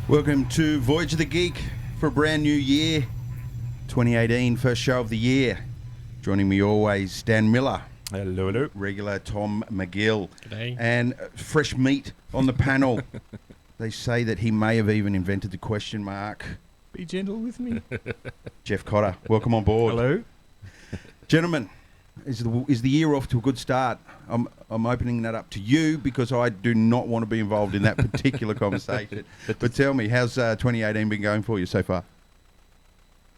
Welcome to Voyage of the Geek for a brand new year, 2018, first show of the year. Joining me always, Dan Miller. Hello, hello. Regular Tom McGill. G'day. And fresh meat on the panel. They say that he may have even invented the question mark. Be gentle with me. Jeff Cotter, welcome on board. Hello. Gentlemen, is the year off to a good start? I'm opening that up to you because I do not want to be involved in that particular conversation. But tell me, how's 2018 been going for you so far?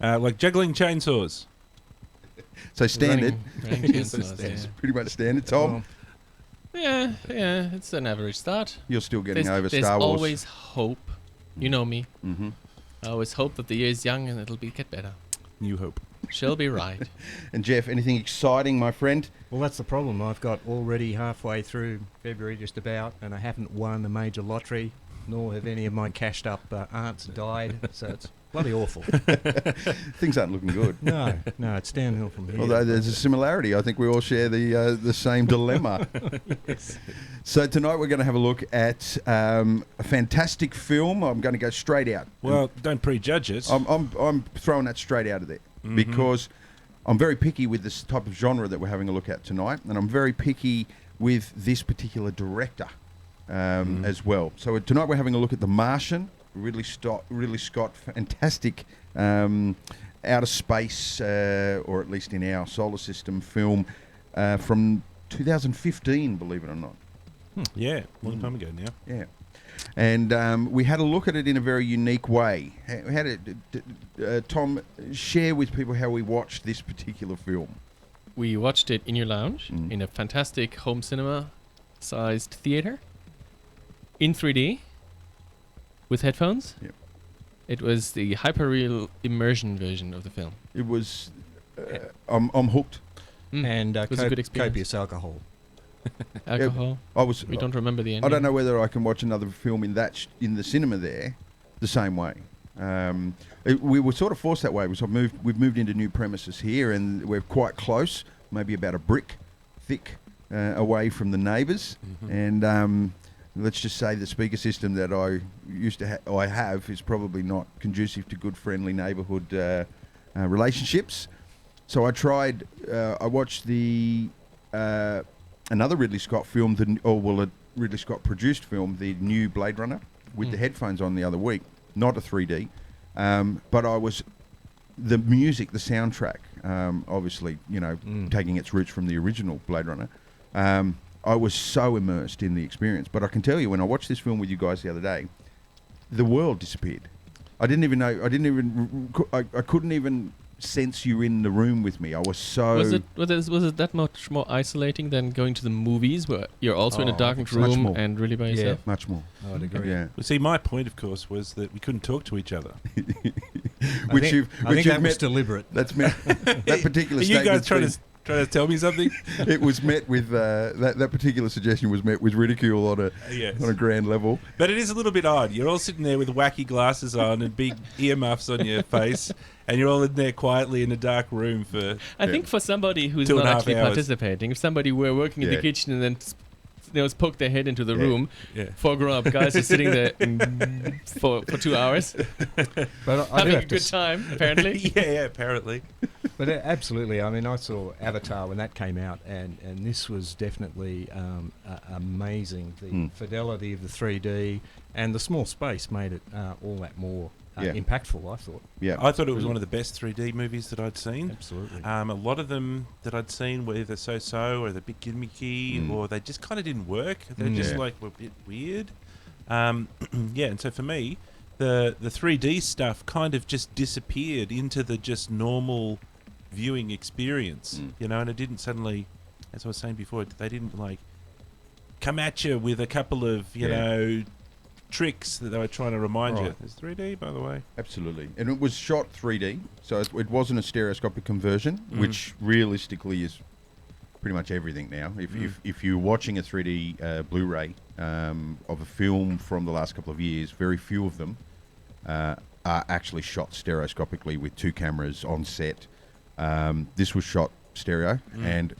Like juggling chainsaws. So standard. Running chainsaws, It's yeah. pretty much standard. Tom, Yeah, it's an average start. you're still getting over There's Star Wars. always hope. You know me. Mm-hmm. I always hope that the year is young and it'll get better. New hope. She'll be right. And Jeff, anything exciting, my friend? Well, that's the problem. I've got already halfway through February just about, and I haven't won a major lottery, nor have any of my cashed up aunts died, so it's bloody awful. Things aren't looking good. No, it's downhill from here. Although there's a similarity. I think we all share the same dilemma. Yes. So tonight we're going to have a look at a fantastic film. I'm going to go straight out. Well, don't prejudge it. I'm throwing that straight out of there because I'm very picky with this type of genre that we're having a look at tonight, and I'm very picky with this particular director as well. So tonight we're having a look at The Martian, Ridley Scott, fantastic outer space, or at least in our solar system, film from 2015, believe it or not. Yeah, long time ago now. Yeah. And we had a look at it in a very unique way. How did Tom share with people how we watched this particular film? We watched it in your lounge in a fantastic home cinema-sized theater in 3D with headphones. Yep. It was the hyperreal immersion version of the film. It was. I'm hooked. And It was a good experience. copious alcohol. Alcohol. We don't remember the ending. I don't know whether I can watch another film in in the cinema there, the same way. We were sort of forced that way. We've moved into new premises here, and we're quite close, maybe about a brick thick away from the neighbours. And let's just say the speaker system that I have is probably not conducive to good, friendly neighbourhood relationships. So I watched another Ridley Scott film, a Ridley Scott produced film, the new Blade Runner, with the headphones on the other week. Not a 3D, but the music, the soundtrack, obviously, taking its roots from the original Blade Runner. I was so immersed in the experience. But I can tell you, when I watched this film with you guys the other day, the world disappeared. I didn't even know. I couldn't even sense you in the room with me. I was so. Was it that much more isolating than going to the movies, where you're also in a darkened much room more. and really by Yeah. yourself? much more. I would agree. Yeah. Well, see, my point, of course, was that we couldn't talk to each other. I think that was deliberate. That's meant that particular Are you guys statement. trying to tell me something? It was met with that particular suggestion was met with ridicule on Yes. a grand level. But it is a little bit odd. You're all sitting there with wacky glasses on and big earmuffs on your face, and you're all in there quietly in a dark room for... I think for somebody who's 2.5 not actually hours. participating, if somebody were working in Yeah. the kitchen and then poke their head into the Yeah. room, Yeah. 4 grown-up guys are sitting there for 2 hours, But I do having a have to good time, apparently. yeah, apparently. But absolutely, I mean, I saw Avatar when that came out, and this was definitely amazing. The fidelity of the 3D and the small space made it all that more impactful, I thought. Yeah. I thought it was one of the best 3D movies that I'd seen. Absolutely. A lot of them that I'd seen were either so-so or they're a bit gimmicky or they just kind of didn't work. They're just were a bit weird. And so for me, the 3D stuff kind of just disappeared into the just normal viewing experience, and it didn't suddenly, as I was saying before, they didn't come at you with a couple of, tricks that they were trying to remind you. It's 3D, by the way. Absolutely. And it was shot 3D, so it wasn't a stereoscopic conversion, which realistically is pretty much everything now. If you're watching a 3D Blu-ray of a film from the last couple of years, very few of them are actually shot stereoscopically with 2 cameras on set. This was shot stereo and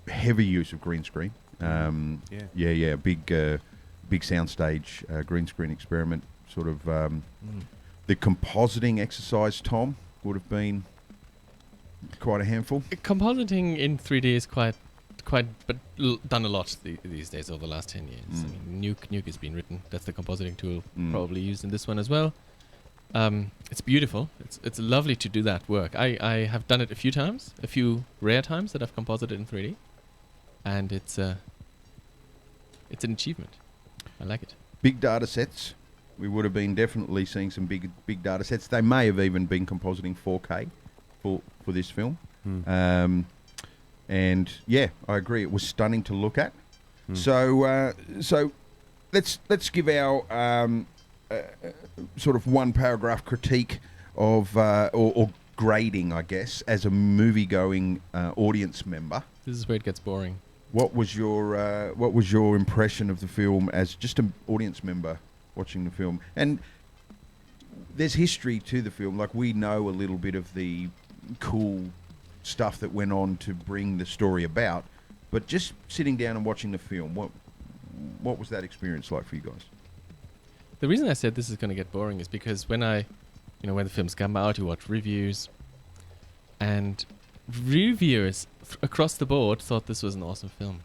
heavy use of green screen. Big soundstage green screen experiment. sort of the compositing exercise, Tom, would have been quite a handful. Compositing in 3D is quite, but done a lot these days over the last 10 years. I mean, Nuke has been written. That's the compositing tool probably used in this one as well. It's beautiful. It's lovely to do that work. I have done it a few times, a few rare times that I've composited in 3D, and it's an achievement. I like it. Big data sets. We would have been definitely seeing some big data sets. They may have even been compositing 4K for this film. And yeah, I agree. It was stunning to look at. So let's give our sort of one paragraph critique of or grading, I guess, as a movie-going audience member. This is where it gets boring. What was your impression of the film as just an audience member watching the film? And there's history to the film. Like, we know a little bit of the cool stuff that went on to bring the story about, but just sitting down and watching the film, what was that experience like for you guys? The reason I said this is going to get boring is because when the films come out, you watch reviews, and reviewers across the board thought this was an awesome film.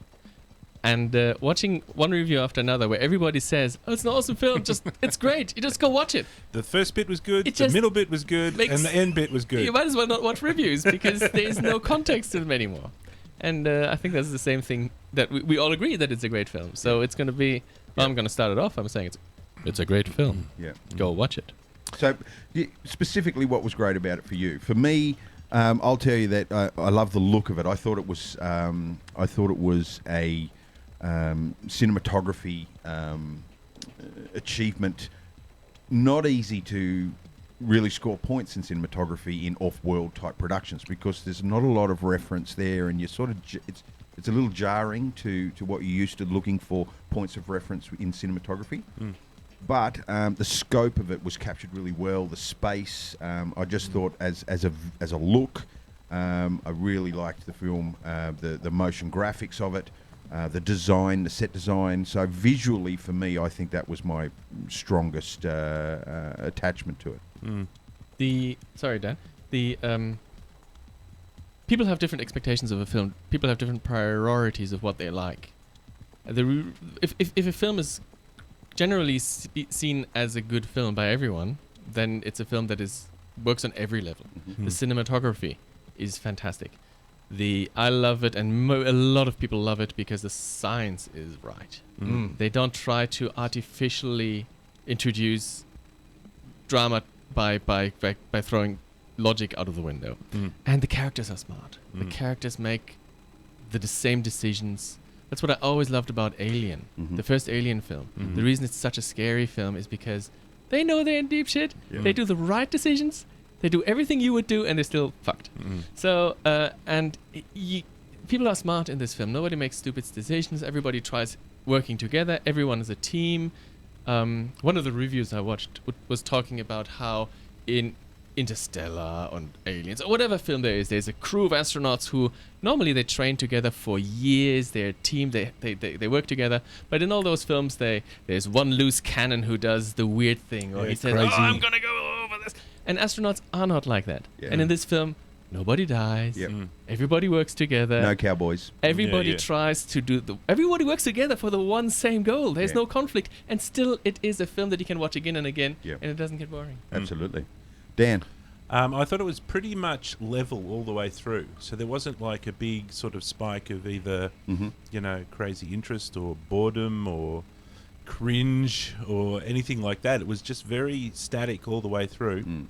And watching one review after another where everybody says, "Oh, it's an awesome film, it's great, you just go watch it." The first bit was good, the middle bit was good, and the end bit was good. You might as well not watch reviews because there's no context to them anymore. And I think that's the same thing that we all agree that it's a great film. So it's going to be, I'm going to start it off, I'm saying it's a great film. Yeah. Go watch it. So specifically, what was great about it for you? For me, I'll tell you that I love the look of it. I thought it was a cinematography achievement. Not easy to really score points in cinematography in off-world type productions because there's not a lot of reference there, and you sort of it's a little jarring to what you're used to looking for points of reference in cinematography. But the scope of it was captured really well. The space, I just thought as a look, I really liked the film. The motion graphics of it, the design, the set design. So visually, for me, I think that was my strongest attachment to it. Sorry, Dan. People have different expectations of a film. People have different priorities of what they like. If a film is generally seen as a good film by everyone, then it's a film that works on every level. The cinematography is fantastic. I love it, and a lot of people love it because the science is right. They don't try to artificially introduce drama by throwing logic out of the window. And the characters are smart. The characters make the same decisions. That's what I always loved about Alien, the first Alien film. The reason it's such a scary film is because they know they're in deep shit. They do the right decisions. They do everything you would do, and they're still fucked. So, people are smart in this film. Nobody makes stupid decisions. Everybody tries working together. Everyone is a team. One of the reviews I watched was talking about how in Interstellar or Aliens or whatever film there's a crew of astronauts who normally they train together for years. They're a team. They work together. But in all those films, there's one loose cannon who does the weird thing, or he says, "Oh, I'm gonna go over this." And astronauts are not like that. And in this film, nobody dies. Everybody works together. No cowboys. Everybody tries to everybody works together for the one same goal. There's no conflict, and still it is a film that you can watch again and again, and it doesn't get boring. Absolutely. Dan? I thought it was pretty much level all the way through. So there wasn't like a big sort of spike of either, crazy interest or boredom or cringe or anything like that. It was just very static all the way through.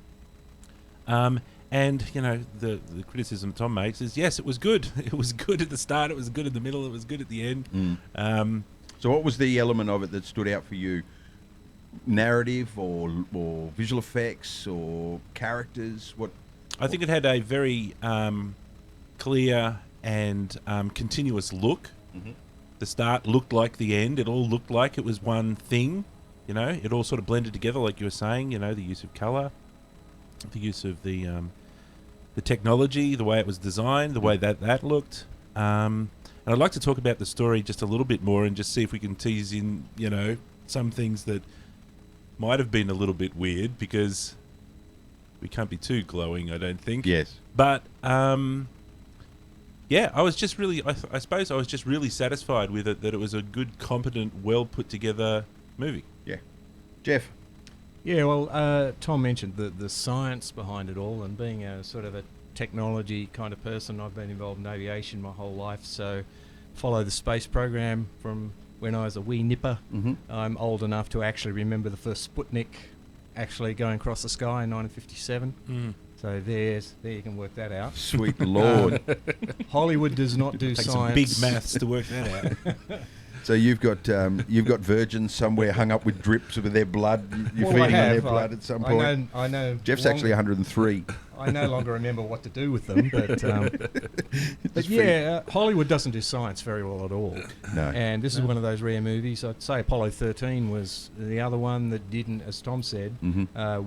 And, the criticism Tom makes is, yes, it was good. It was good at the start. It was good in the middle. It was good at the end. So what was the element of it that stood out for you? Narrative or visual effects or characters? What? I think it had a very clear and continuous look. The start looked like the end. It all looked like it was one thing. It all sort of blended together, like you were saying. The use of colour, the use of the technology, the way it was designed, the way that looked. And I'd like to talk about the story just a little bit more and just see if we can tease in, some things that might have been a little bit weird because we can't be too glowing, I don't think. Yes. But yeah, I was just really, I suppose I was just really satisfied with it, that it was a good, competent, well put together movie. Yeah. Jeff. Yeah, well, Tom mentioned the science behind it all, and being a sort of a technology kind of person, I've been involved in aviation my whole life, so follow the space program from when I was a wee nipper. Mm-hmm. I'm old enough to actually remember the first Sputnik actually going across the sky in 1957. Mm. So there you can work that out. Sweet Lord. Hollywood does not do Take science. some big maths to work that out. So you've got virgins somewhere hung up with drips of their blood. You're Well, I feeding on their have. blood at some point. I know. Jeff's actually 103. I no longer remember what to do with them, but Just yeah, Hollywood doesn't do science very well at all. No. And this is one of those rare movies. I'd say Apollo 13 was the other one that didn't, as Tom said,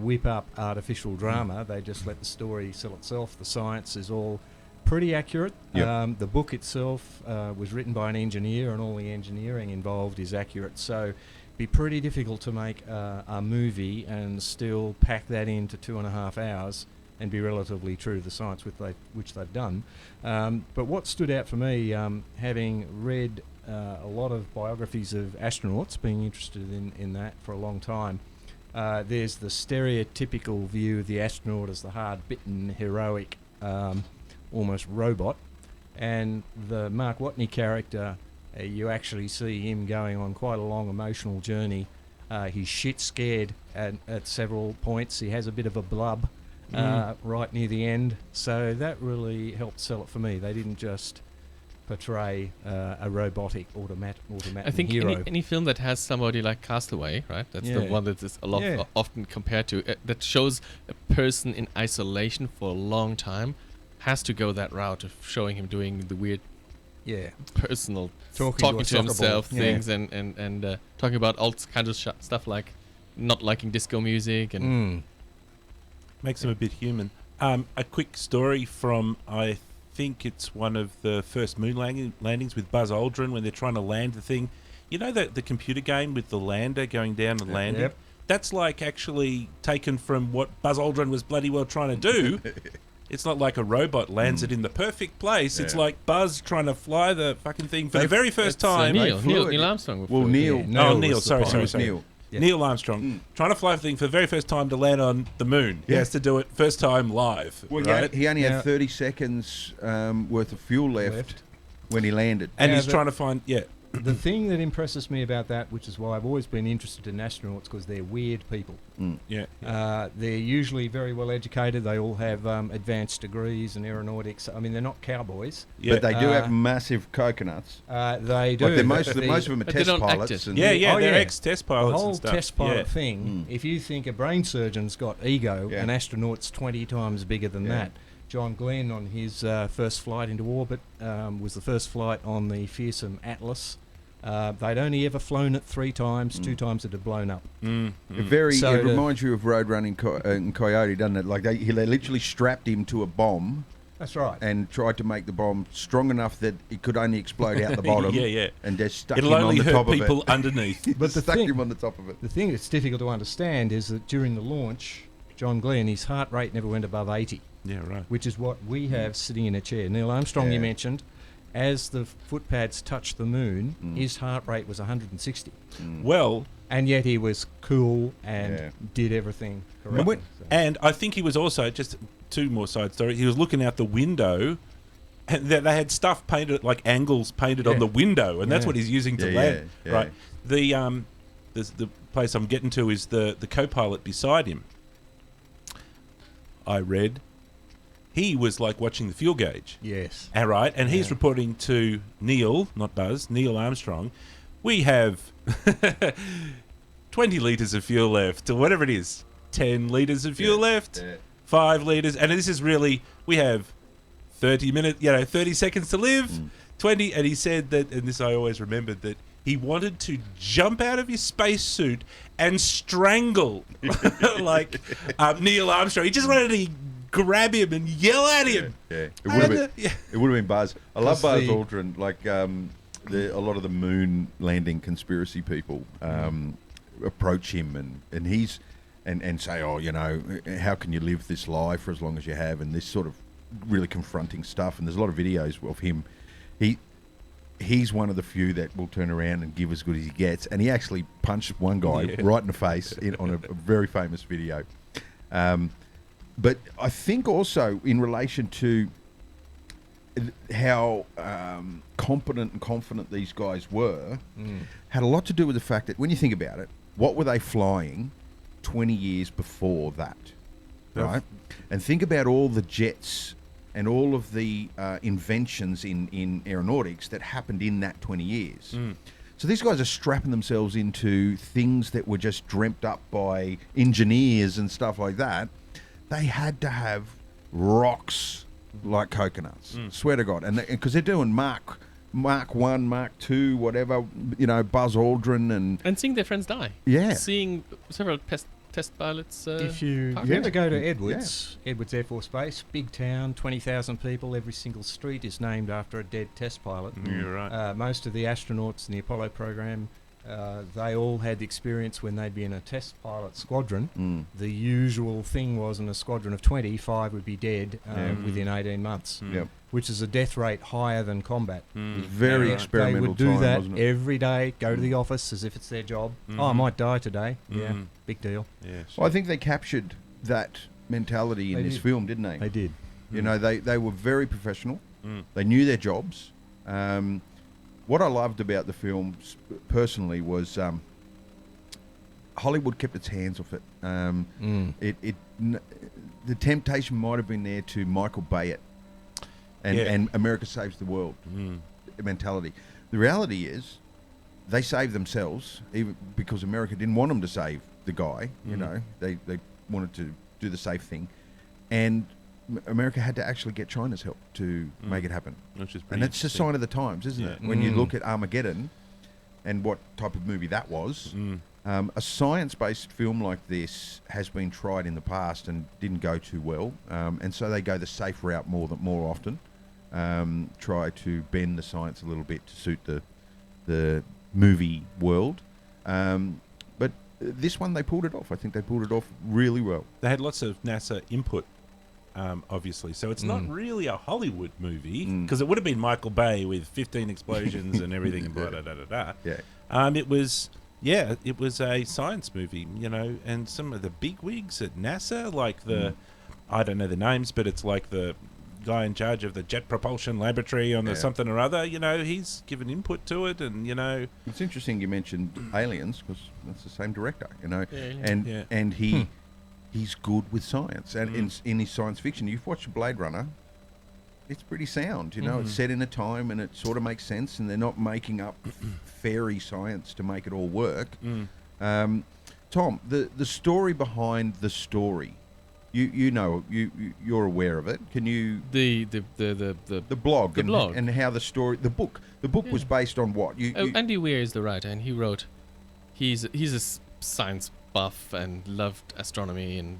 whip up artificial drama. They just let the story sell itself. The science is all pretty accurate. Yep. The book itself was written by an engineer, and all the engineering involved is accurate. So it'd be pretty difficult to make a movie and still pack that into 2.5 hours and be relatively true to the science which they've done. But what stood out for me, having read a lot of biographies of astronauts, being interested in that for a long time, there's the stereotypical view of the astronaut as the hard-bitten, heroic, almost robot. And the Mark Watney character, you actually see him going on quite a long emotional journey. He's shit scared at several points. He has a bit of a blub right near the end. So that really helped sell it for me. They didn't just portray a robotic automatic I think hero. any film that has somebody like Castaway, right? That's the Yeah. one that is a lot Yeah. often compared to, that shows a person in isolation for a long time, has to go that route of showing him doing the weird Yeah. personal Talking to a soccer himself ball. Yeah. things and talking about all kinds of stuff like not liking disco music and Makes him a bit human. A quick story from, I think it's one of the first moon landings with Buzz Aldrin, when they're trying to land the thing. You know the computer game with the lander going down and landing? Yep. That's like actually taken from what Buzz Aldrin was bloody well trying to do. It's not like a robot lands it in the perfect place. It's Yeah. like Buzz trying to fly the fucking thing for the very first It's, time. Neil flew it. Armstrong. Well, Neil. Yeah. Oh, was Neil. the Sorry. pilot. Neil. Yeah. Neil Armstrong trying to fly the thing for the very first time to land on the moon. He Yeah. has to do it first time live, Well, right? he only Yeah. had 30 seconds worth of fuel left when he landed. And Yeah, he's but- trying to find The thing that impresses me about that, which is why I've always been interested in astronauts, because they're weird people. They're usually very well educated. They all have advanced degrees in aeronautics. I mean, they're not cowboys. Yeah. But they do have massive coconuts. They do. Like but most of them are but they test don't act pilots. it. And Yeah, Oh, they're yeah. ex-test the pilots whole and stuff. test pilot yeah. thing, if you think a brain surgeon's got ego, Yeah. an astronaut's 20 times bigger than Yeah. that. John Glenn, on his first flight into orbit, was the first flight on the fearsome Atlas. They'd only ever flown it 3 times. 2 times it had blown up. It So it the- reminds you of Road Running Coyote, doesn't it? Like they literally strapped him to a bomb That's right. and tried to make the bomb strong enough that it could only explode out the bottom. Yeah. And just stuck It'll him on only the hurt top people of underneath. it. But the stuck thing- him on the top of it. The thing that's difficult to understand is that during the launch, John Glenn, his heart rate never went above 80, Yeah, right. which is what we have sitting in a chair. Neil Armstrong, Yeah. you mentioned, as the footpads touched the moon, his heart rate was 160. Well, And yet he was cool and Yeah. did everything correctly. when- So- and I think he was also, just 2 more side stories, he was looking out the window, and they had stuff painted, like angles painted on Yeah. the window, and that's Yeah. what he's using to Yeah, land. yeah. Right. The place I'm getting to is the co-pilot beside him. I read he was like watching the fuel gauge. Yes. All right, and he's Yeah. reporting to Neil, not Buzz, Neil Armstrong, we have 20 litres of fuel left, or whatever it is, 10 litres of fuel left, Yeah. 5 litres, and this is really, we have 30 seconds to live, 20, and he said that, and this I always remembered, that he wanted to jump out of his spacesuit and strangle like Neil Armstrong. He just wanted to grab him and yell at him. Yeah. It would have been. Yeah. It would have been Buzz. I love Buzz the- Aldrin. Like a lot of the moon landing conspiracy people approach him and he's and say, oh, you know, how can you live this life for as long as you have, and this sort of really confronting stuff. And there's a lot of videos of him. He's one of the few that will turn around and give as good as he gets, and he actually punched one guy right in the face on a very famous video. But I think also in relation to how competent and confident these guys were, had a lot to do with the fact that when you think about it, what were they flying 20 years before that, right? And think about all the jets and all of the inventions in aeronautics that happened in that 20 years. So these guys are strapping themselves into things that were just dreamt up by engineers and stuff like that. They had to have rocks like coconuts. Swear to God. And because they're doing Mark 1, Mark 2, whatever, you know, Buzz Aldrin and seeing their friends die. Yeah. Seeing several test pilots. If you ever go to Edwards Air Force Base, big town, 20,000 people, every single street is named after a dead test pilot. You're right. Most of the astronauts in the Apollo program, they all had experience when they'd be in a test pilot squadron. The usual thing was in a squadron of 20, 5 would be dead within 18 months, which is a death rate higher than combat. Very experimental. They would do time, that wasn't it? every day, go to the office as if it's their job. Oh, I might die today. Yeah, big deal. Yeah, Well, I think they captured that mentality in this film, didn't they? They did. You know, they were very professional. They knew their jobs. What I loved about the film personally was Hollywood kept its hands off it. The temptation might have been there to Michael Bay it and America saves the world mentality. The reality is they saved themselves, even because America didn't want them to save the guy. You know, they wanted to do the safe thing, and America had to actually get China's help to make it happen. Which is And that's a sign of the times, isn't it? When you look at Armageddon and what type of movie that was, a science-based film like this has been tried in the past and didn't go too well, and so they go the safe route more often, try to bend the science a little bit to suit the movie world. But this one, they pulled it off. I think they pulled it off really well. They had lots of NASA input, obviously. So it's not really a Hollywood movie, because it would have been Michael Bay with 15 explosions and everything and blah, da, da, da, da. Yeah. It was a science movie, you know, and some of the bigwigs at NASA, like I don't know the names, but it's like the guy in charge of the Jet Propulsion Laboratory on the something or other, you know, he's given input to it, and, you know... It's interesting you mentioned Aliens, because that's the same director, you know, Yeah, and he's good with science, and in his science fiction, you've watched Blade Runner, it's pretty sound, you know, it's set in a time, and it sort of makes sense, and they're not making up fairy science to make it all work. Tom, the story behind the story, you know, you're aware of it. Can you The blog The blog. and how the story, the book was based on what? Andy Weir is the writer, and he wrote. He's a science buff and loved astronomy, and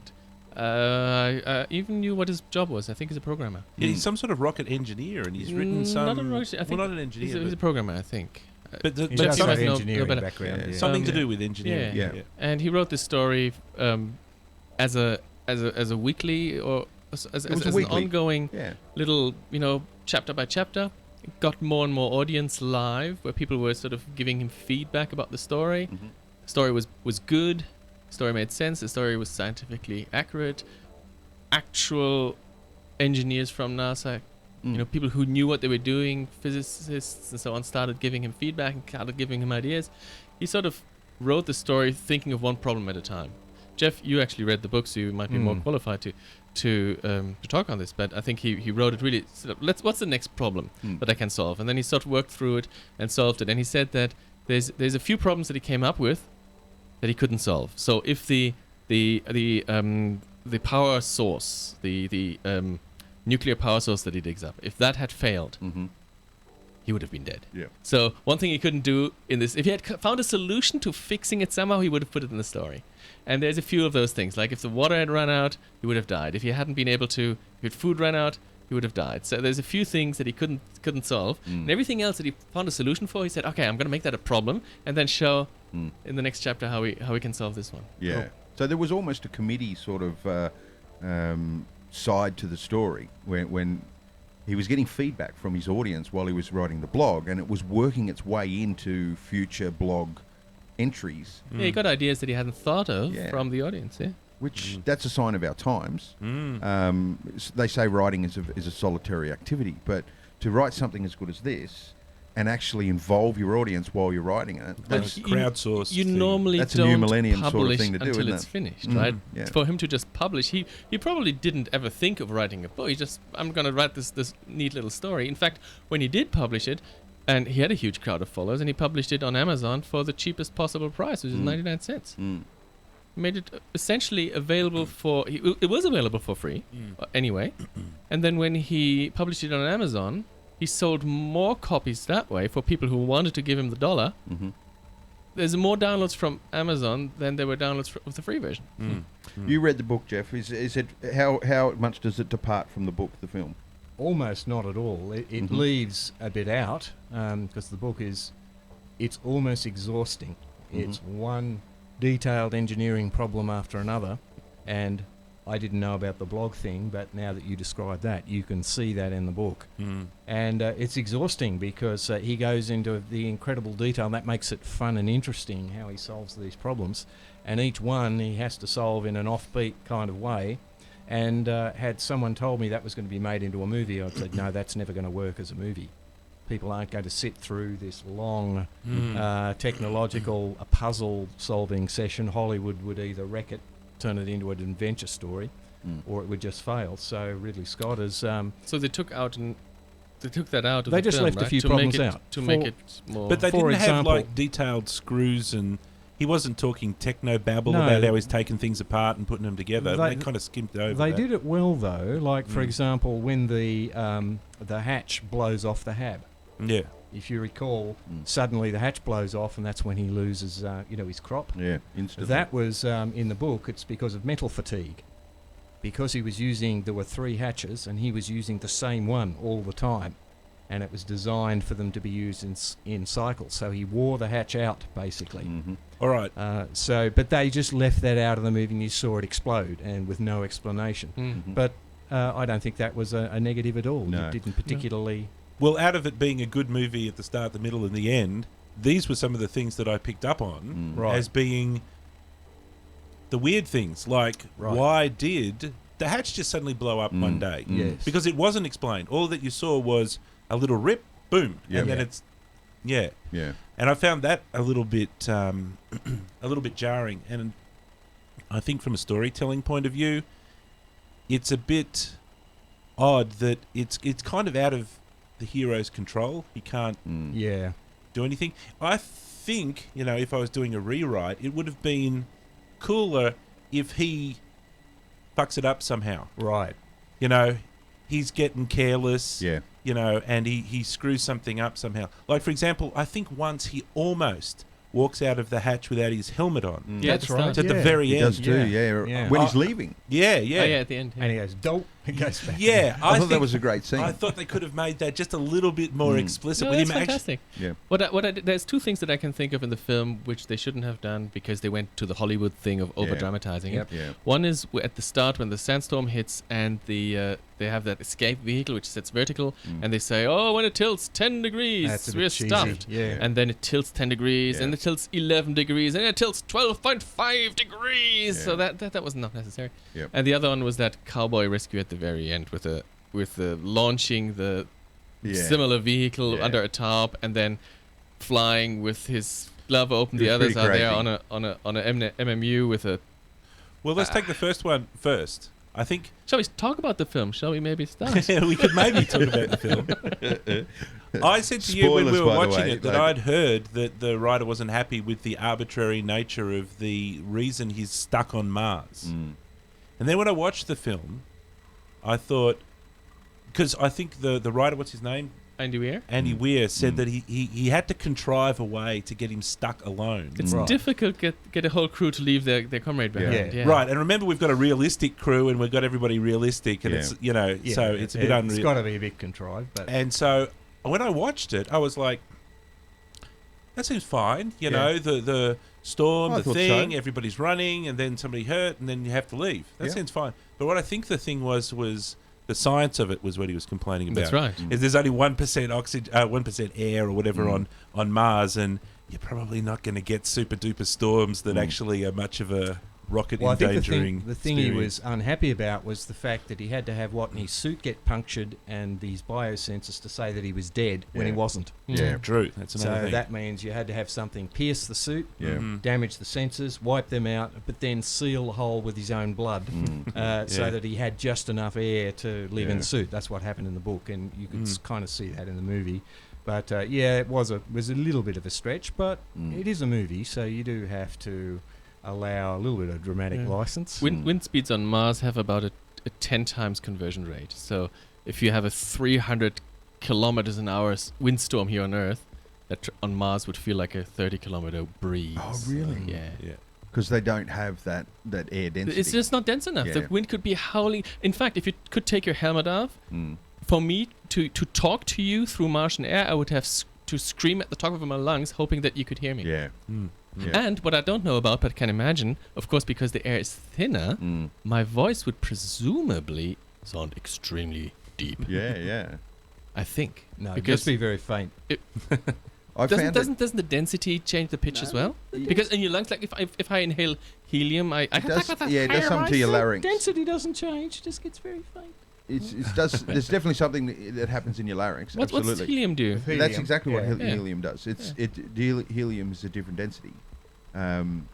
even knew what his job was. I think he's a programmer. Yeah, he's some sort of rocket engineer, and he's written some... Not a rocket, I think not an engineer. He's a programmer, I think. But He does he have might know engineering better. background. Yeah. something to do with engineering. Yeah. And he wrote this story as a weekly or as an weekly. ongoing Yeah. little, you know, chapter by chapter. It got more and more audience live, where people were sort of giving him feedback about the story. The story was good. The story made sense. The story was scientifically accurate. Actual engineers from NASA, you know, people who knew what they were doing, physicists and so on, started giving him feedback and started giving him ideas. He sort of wrote the story thinking of one problem at a time. Jeff, you actually read the book, so you might be more qualified to talk on this. But I think he wrote it really. Sort of, what's the next problem that I can solve? And then he sort of worked through it and solved it. And he said that there's a few problems that he came up with that he couldn't solve. So if the power source, the nuclear power source that he digs up, if that had failed, he would have been dead. Yeah. So one thing he couldn't do in this, if he had found a solution to fixing it somehow, he would have put it in the story. And there's a few of those things. Like if the water had run out, he would have died. If he hadn't been able to, if food ran out, he would have died. So there's a few things that he couldn't solve. And everything else that he found a solution for, he said, okay, I'm going to make that a problem and then show in the next chapter how we can solve this one. Yeah. Cool. So there was almost a committee sort of side to the story when he was getting feedback from his audience while he was writing the blog, and it was working its way into future blog entries, Yeah, he got ideas that he hadn't thought of Yeah. from the audience. Yeah. which that's a sign of our times. They say writing is a solitary activity, but to write something as good as this and actually involve your audience while you're writing it, That's you- crowdsourced. You thing. normally That's a don't new millennium sort of publish thing to do, until isn't it's it? finished, Mm, right? yeah. For him to just publish, he probably didn't ever think of writing a book. He just, I'm going to write this neat little story. In fact, when he did publish it, and he had a huge crowd of followers, and he published it on Amazon for the cheapest possible price, which is 99 cents. He made it essentially available for... It was available for free, anyway. And then when he published it on Amazon, he sold more copies that way for people who wanted to give him the $1. There's more downloads from Amazon than there were downloads of the free version. You read the book, Jeff. Is it how much does it depart from the book, the film? Almost not at all. It leaves a bit out because the book it's almost exhausting. It's one detailed engineering problem after another, and I didn't know about the blog thing, but now that you describe that, you can see that in the book. And it's exhausting because he goes into the incredible detail, and that makes it fun and interesting how he solves these problems. And each one he has to solve in an offbeat kind of way. And had someone told me that was going to be made into a movie, I'd said, no, that's never going to work as a movie. People aren't going to sit through this long technological puzzle-solving session. Hollywood would either wreck it, turn it into an adventure story, or it would just fail. So Ridley Scott is... So they took that out of They the just film, left a right? few to problems make it, out. To make it more... But they For didn't have example- like detailed screws, and he wasn't talking techno-babble No. about how he's taking things apart and putting them together. They- They kind of skimmed over They that. did it well, though. Like, for example, when the hatch blows off the hab. Yeah. If you recall, suddenly the hatch blows off, and that's when he loses, his crop. Yeah, instantly. That was in the book. It's because of metal fatigue, because there were 3 hatches, and he was using the same one all the time, and it was designed for them to be used in cycles. So he wore the hatch out basically. All right. But they just left that out of the movie, and you saw it explode, and with no explanation. But I don't think that was a negative at all. No. It didn't particularly. Well, out of it being a good movie at the start, the middle, and the end, these were some of the things that I picked up on Right. as being the weird things. Like, Right. why did the hatch just suddenly blow up one day? Yes. Because it wasn't explained. All that you saw was a little rip, boom, Yeah. and then Yeah. it's... Yeah. Yeah. And I found that a little bit jarring. And I think from a storytelling point of view, it's a bit odd that it's kind of out of the hero's control. He can't Yeah. do anything. I think, if I was doing a rewrite, it would have been cooler if he fucks it up somehow. Right. He's getting careless. Yeah. And he screws something up somehow. Like, for example, I think once he almost walks out of the hatch without his helmet on. Yeah, That's at the start. right. It's at the Yeah. very He end. does too, yeah. When he's leaving. Yeah, Oh, yeah, at the end. Yeah. And he goes, dope, and goes back. Yeah, I thought that think- was a great scene. I thought they could have made that just a little bit more explicit No, with that's him. fantastic. Yeah. There's 2 things that I can think of in the film which they shouldn't have done because they went to the Hollywood thing of over dramatizing Yep. it. Yeah. One is at the start when the sandstorm hits and they have that escape vehicle which sits vertical, and they say, "Oh, when it tilts 10 degrees, That's a bit we're cheesy. stuffed." Yeah. And then it tilts 10 degrees, and Yeah. it tilts 11 degrees, and it tilts 12.5 degrees. So Yeah. that was not necessary. Yep. And the other one was that cowboy rescue at the very end with the launching the Yeah. similar vehicle Yeah. under a tarp and then flying with his glove open. It The was others pretty are there crazy. on a MMU with a. Well, let's take the first one first. I think Shall we talk about the film? Shall we maybe start? we could maybe talk about the film. I said to you when we Spoilers, were by the watching way, it that like- I'd heard that the writer wasn't happy with the arbitrary nature of the reason he's stuck on Mars. And then when I watched the film, I thought, because I think the writer, what's his name? Andy Weir. Andy Weir said that he had to contrive a way to get him stuck alone. It's Right. difficult to get a whole crew to leave their comrade behind. Yeah. Yeah. Right, and remember we've got a realistic crew and we've got everybody realistic, and Yeah. it's Yeah, so it's a bit It's unreal. got to be a bit contrived, but And so when I watched it, I was like, that seems fine. You know, the storm, I the thought thing, so. everybody's running, and then somebody hurt, and then you have to leave. That Yeah. seems fine. But what I think the thing was the science of it was what he was complaining about. That's right. Is there's only 1% oxygen, 1% air or whatever on Mars, and you're probably not going to get super duper storms that actually are much of a rocket Well, I think endangering. the thing he was unhappy about was the fact that he had to have what in his suit get punctured and these biosensors to say that he was dead when he Yeah. wasn't. Yeah. True. That's another So thing. that means you had to have something pierce the suit, Yeah. damage the sensors, wipe them out, but then seal the hole with his own blood so that he had just enough air to live in Yeah. the suit. That's what happened in the book, and you could kind of see that in the movie. But yeah, it was a little bit of a stretch, but it is a movie, so you do have to allow a little bit of dramatic license. Wind speeds on Mars have about a 10 times conversion rate. So if you have a 300 kilometers an hour windstorm here on Earth, that on Mars would feel like a 30-kilometer breeze. Oh, really? Yeah. Yeah. Because they don't have that air density. It's just not dense enough. Yeah. The wind could be howling. In fact, if you could take your helmet off, for me to talk to you through Martian air, I would have to scream at the top of my lungs, hoping that you could hear me. Yeah. Yeah. And what I don't know about, but can imagine, of course, because the air is thinner, my voice would presumably sound extremely deep. Yeah, yeah. I think. No, because just be very faint. I found doesn't the density change the pitch as well? Because in your lungs, like if I inhale helium, I it does, yeah, it does something to your larynx. Density doesn't change; it just gets very faint. It does. There's definitely something that happens in your larynx. what's absolutely. helium do? That's exactly what Yeah. helium does. Helium is a different density, and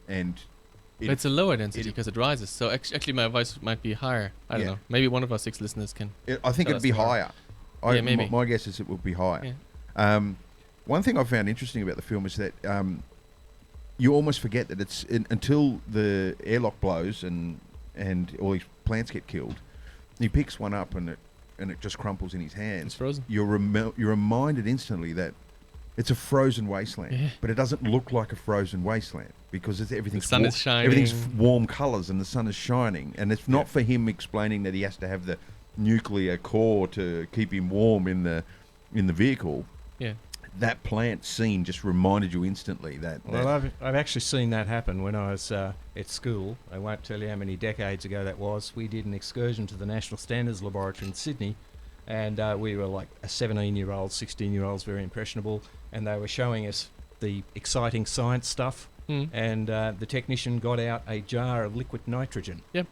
But it's a lower density because it rises. So actually, my voice might be higher. I don't Yeah. know. Maybe one of our 6 listeners can. I think Tell it'd be us more. higher. Yeah, maybe. My guess is it will be higher. Yeah. One thing I found interesting about the film is that you almost forget that it's until the airlock blows and all these plants get killed. He picks one up and it just crumples in his hands. It's frozen. You're reminded instantly that it's a frozen wasteland, Yeah. but it doesn't look like a frozen wasteland because everything's The sun is shining. Everything's warm colours and the sun is shining, and it's not for him explaining that he has to have the nuclear core to keep him warm in the vehicle. Yeah. That plant scene just reminded you instantly that. Well, I've actually seen that happen when I was at school. I won't tell you how many decades ago that was. We did an excursion to the National Standards Laboratory in Sydney, and we were like a 17-year-old, 16-year-olds, very impressionable, and they were showing us the exciting science stuff. And the technician got out a jar of liquid nitrogen. Yep.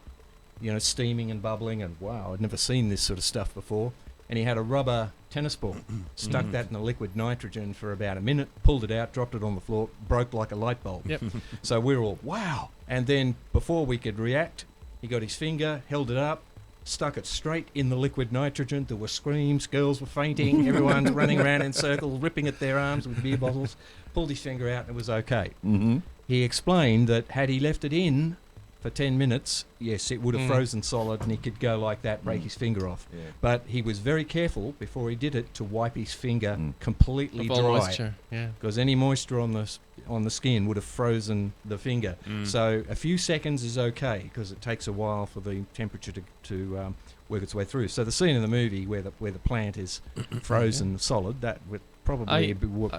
You know, steaming and bubbling, and wow, I'd never seen this sort of stuff before. And he had a rubber tennis ball, stuck that in the liquid nitrogen for about a minute, pulled it out, dropped it on the floor, broke like a light bulb. Yep. So we were all, wow. And then before we could react, he got his finger, held it up, stuck it straight in the liquid nitrogen. There were screams, girls were fainting, everyone's running around in circles, ripping at their arms with beer bottles, pulled his finger out and it was okay. Mm-hmm. He explained that had he left it in for 10 minutes, yes, it would have frozen solid and he could go like that, break his finger off. Yeah. But he was very careful before he did it to wipe his finger completely Of all dry. moisture. Yeah. Because any moisture on the skin would have frozen the finger. So a few seconds is okay because it takes a while for the temperature to work its way through. So the scene in the movie where the plant is frozen solid, that would probably be what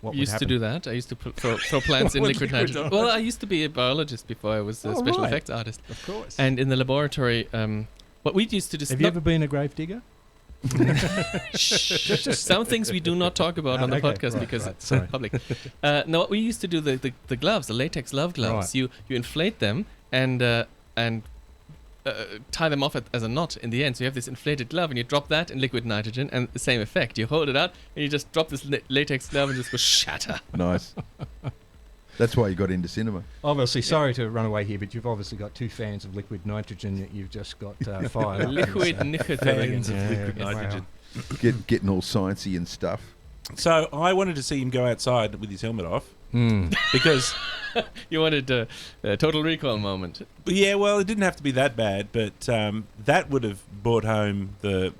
would used happen. to do that. I used to throw plants in With liquid liquid nitrogen. nitrogen. Well, I used to be a biologist before I was a Oh, special right. effects artist. Of course. And in the laboratory, what we used to do. Have you ever been a grave digger? Some things we do not talk about on the Okay, podcast right, because right, it's sorry. public. No, we used to do the gloves, the latex glove gloves. Right. You inflate them and tie them off as a knot in the end. So you have this inflated glove and you drop that in liquid nitrogen and the same effect. You hold it out and you just drop this latex glove and just go shatter. Nice. That's why you got into cinema. Obviously, sorry to run away here, but you've obviously got two fans of liquid nitrogen that you've just got fired up. Liquid nitrogen. Fans of liquid wow. nitrogen. Getting all sciencey and stuff. So I wanted to see him go outside with his helmet off because, You wanted a Total Recall moment. yeah, well, it didn't have to be that bad, but that would have brought home the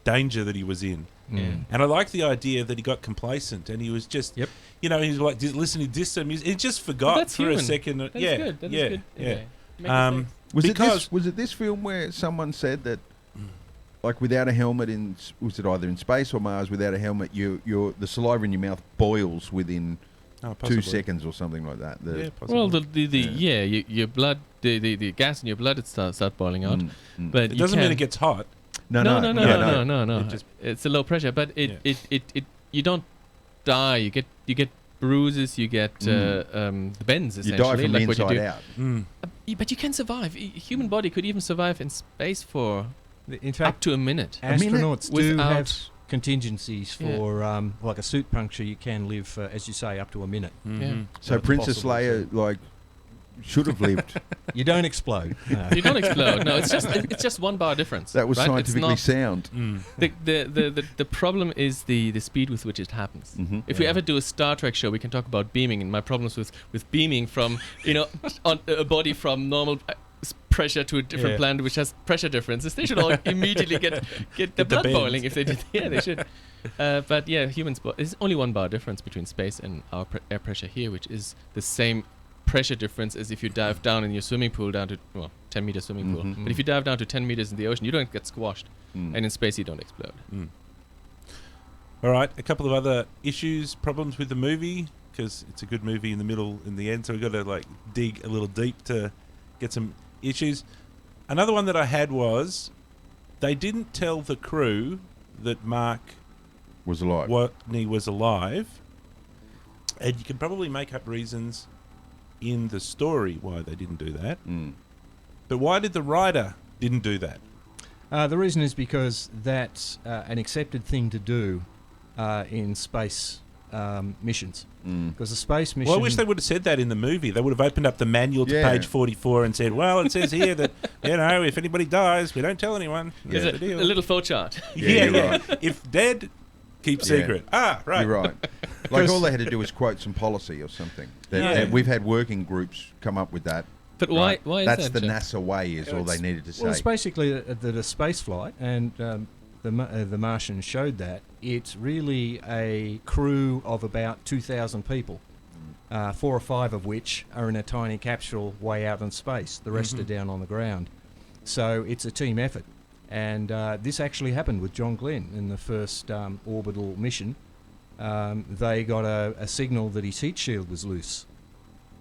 danger that he was in. Yeah. And I like the idea that he got complacent and he was just, Yep. you know, he was like listening to distant music. He just forgot That's for human. a second. That's yeah, good. That is yeah, good. yeah. Okay. Make Um, mistakes. Was it this film where someone said that, like, without a helmet was it either in space or Mars? Without a helmet, the saliva in your mouth boils within Oh, 2 possibly. seconds or something like that. Yeah, possibly. Well, your blood, the gas in your blood it start boiling out. But it you doesn't mean can- it gets hot. No. It just- It's a low pressure, but it you don't die. You get bruises. You get the bends You essentially. die from the like what you inside do. out. But you can survive. Human body could even survive in space for In up fact, to a minute. astronauts do Without- have contingencies for like a suit puncture. You can live, as you say, up to a minute. Yeah. So That's Princess possible, Leia, like, should have lived. You don't explode. No. You don't explode. No, it's just 1 bar difference. That was right? scientifically It's not, sound. the problem is the speed with which it happens. If we ever do a Star Trek show, we can talk about beaming and my problems with beaming from on a body from normal pressure to a different planet which has pressure differences. They should all immediately get the blood bends. boiling if they did. Yeah, they should. But yeah, humans. There's only 1 bar difference between space and our air pressure here, which is the same pressure difference as if you dive down in your swimming pool down to 10 meter swimming pool. But if you dive down to 10 meters in the ocean, you don't get squashed, and in space you don't explode. All right, a couple of other problems with the movie, because it's a good movie in the end, so we've got to dig a little deep to get some issues. Another one that I had was they didn't tell the crew that Mark Was alive. Watney was alive, and you can probably make up reasons in the story why they didn't do that. But why did the writer didn't do that? The reason is because that's an accepted thing to do in space missions. Because the space mission... Well, I wish they would have said that in the movie. They would have opened up the manual to page 44 and said, well, it says here that, if anybody dies, we don't tell anyone. There's That's the deal. a little flowchart. Yeah, you're right. If dead, keep secret. Ah, right. You're right. Like, all they had to do was quote some policy or something. We've had working groups come up with that. But right? why is That's that, the Jeff? NASA way, is all they needed to say. Well, it's basically that a space flight, and the Martian showed that, it's really a crew of about 2,000 people, 4 or 5 of which are in a tiny capsule way out in space. The rest are down on the ground. So it's a team effort. And this actually happened with John Glenn in the first orbital mission. They got a signal that his heat shield was loose.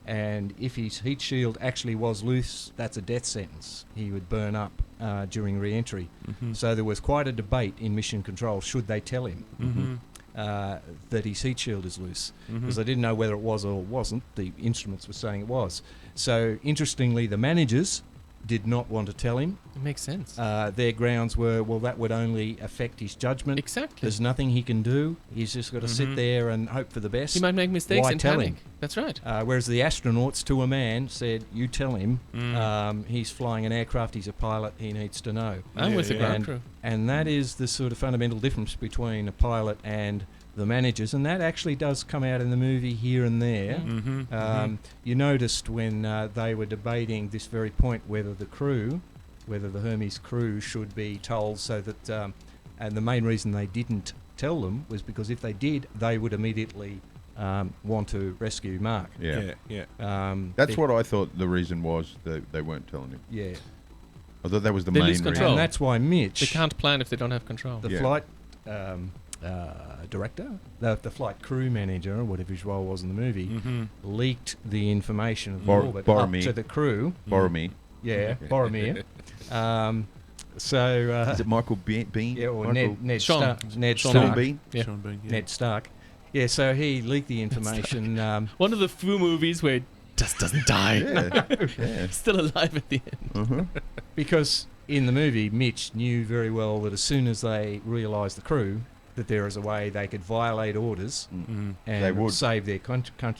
And if his heat shield actually was loose, that's a death sentence. He would burn up during re-entry. So there was quite a debate in mission control. Should they tell him that his heat shield is loose? Because they didn't know whether it was or wasn't. The instruments were saying it was. So interestingly, the managers did not want to tell him. It makes sense. Their grounds were, well, that would only affect his judgment. Exactly. There's nothing he can do. He's just got to sit there and hope for the best. He might make mistakes Why and tell panic. him? That's right. Whereas the astronauts, to a man, said, you tell him he's flying an aircraft, he's a pilot, he needs to know. I'm with the ground crew. And that is the sort of fundamental difference between a pilot and the managers, and that actually does come out in the movie here and there. You noticed when they were debating this very point whether the Hermes crew should be told, so that and the main reason they didn't tell them was because if they did, they would immediately want to rescue Mark. That's what I thought the reason was that they weren't telling him. Yeah. I thought that was the They main lose reason. control. And that's why Mitch, They can't plan if they don't have control. the Yeah. flight director, the flight crew manager, or whatever his role was in the movie, leaked the information of the orbit up Boromir. to the crew. Boromir. Yeah, Boromir. Is it Michael Bean? Yeah, or Michael Ned Sean. Stark. Ned Sean Stark. Bean? Yeah. Sean Bean, Ned Stark. Yeah, so he leaked the information. One of the few movies where it just doesn't die. Yeah. Still alive at the end. Because in the movie, Mitch knew very well that as soon as they realised, the crew, that there is a way they could violate orders and They would. save their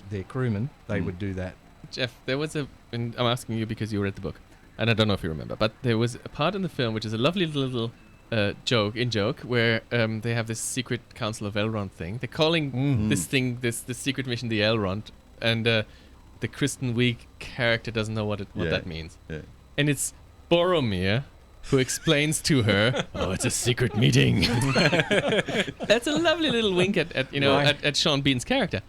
their crewmen, they would do that. Jeff, there was and I'm asking you because you read the book, and I don't know if you remember, but there was a part in the film which is a lovely little joke where they have this secret Council of Elrond thing. They're calling this thing, this secret mission, the Elrond, and the Kristen Wiig character doesn't know what that means. Yeah. And it's Boromir who explains to her, "Oh, it's a secret meeting." That's a lovely little wink at Sean Bean's character.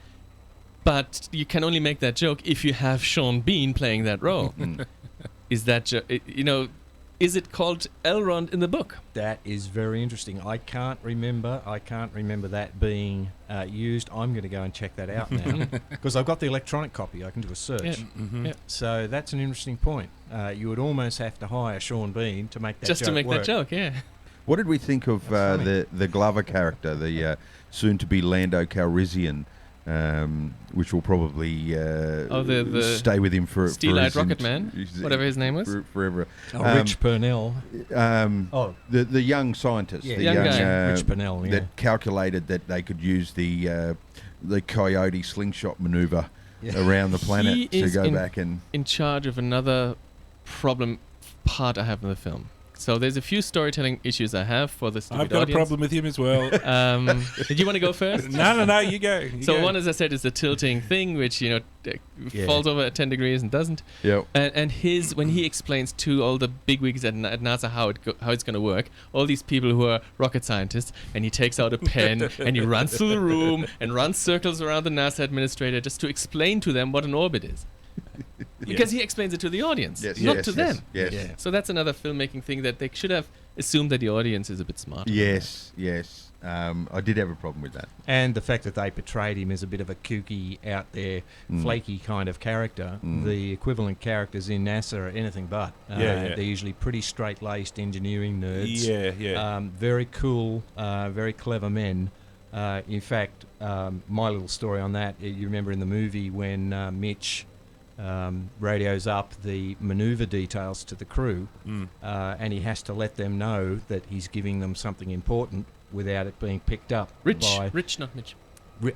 But you can only make that joke if you have Sean Bean playing that role. Is that is it called Elrond in the book? That is very interesting. I can't remember that being used. I'm going to go and check that out now because I've got the electronic copy. I can do a search. Yeah. Mm-hmm. Yeah. So that's an interesting point. You would almost have to hire Sean Bean to make that Just joke to make work. that joke, yeah. What did we think of That's the Glover character, the soon-to-be Lando Calrissian, which will probably the stay with him for Steel-eyed his Rocket Man, whatever his name was. forever. Rich Purnell. The young scientist, Yeah, the young guy. Rich Purnell, yeah. that calculated that they could use the coyote slingshot maneuver around the planet He to is go back and. in charge of another problem part I have in the film. So there's a few storytelling issues I have for the stupid I've got audience. a problem with him as well. Did you want to go first? No, you go. You go. One, as I said, is the tilting thing, which falls over at 10 degrees and doesn't. Yep. And when he explains to all the bigwigs at NASA how it's going to work, all these people who are rocket scientists, and he takes out a pen and he runs through the room and runs circles around the NASA administrator just to explain to them what an orbit is. Because he explains it to the audience, not to them. Yes. Yeah. So that's another filmmaking thing that they should have assumed that the audience is a bit smarter. Yes. I did have a problem with that. And the fact that they portrayed him as a bit of a kooky, out there, flaky kind of character. The equivalent characters in NASA are anything but. They're usually pretty straight-laced engineering nerds. Yeah. Very cool, very clever men. In fact, my little story on that, you remember in the movie when Mitch radios up the maneuver details to the crew, and he has to let them know that he's giving them something important without it being picked up. Rich, not Mitch.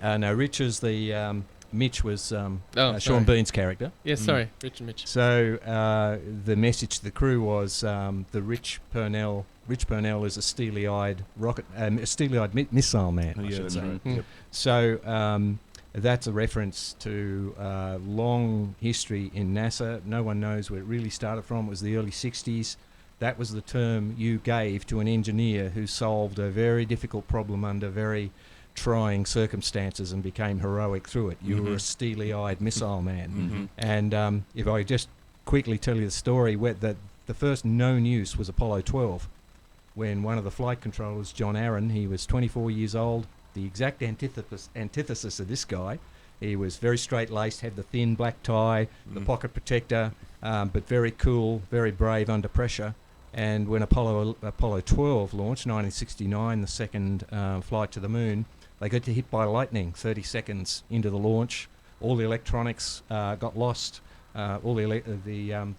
No, Rich is the... Mitch was Sean sorry. Bean's character. Yes, sorry, Rich and Mitch. So the message to the crew was the Rich Purnell is a steely-eyed missile man, I should say. Yep. So that's a reference to long history in NASA. No one knows where it really started from. It was the early 60s. That was the term you gave to an engineer who solved a very difficult problem under very trying circumstances and became heroic through it. You were a steely-eyed missile man. And if I just quickly tell you the story, the first known use was Apollo 12, when one of the flight controllers, John Aaron, he was 24 years old, the exact antithesis of this guy. He was very straight-laced, had the thin black tie, the pocket protector, but very cool, very brave under pressure. And when Apollo 12 launched, 1969, the second flight to the moon, they got hit by lightning 30 seconds into the launch. All the electronics got lost. All the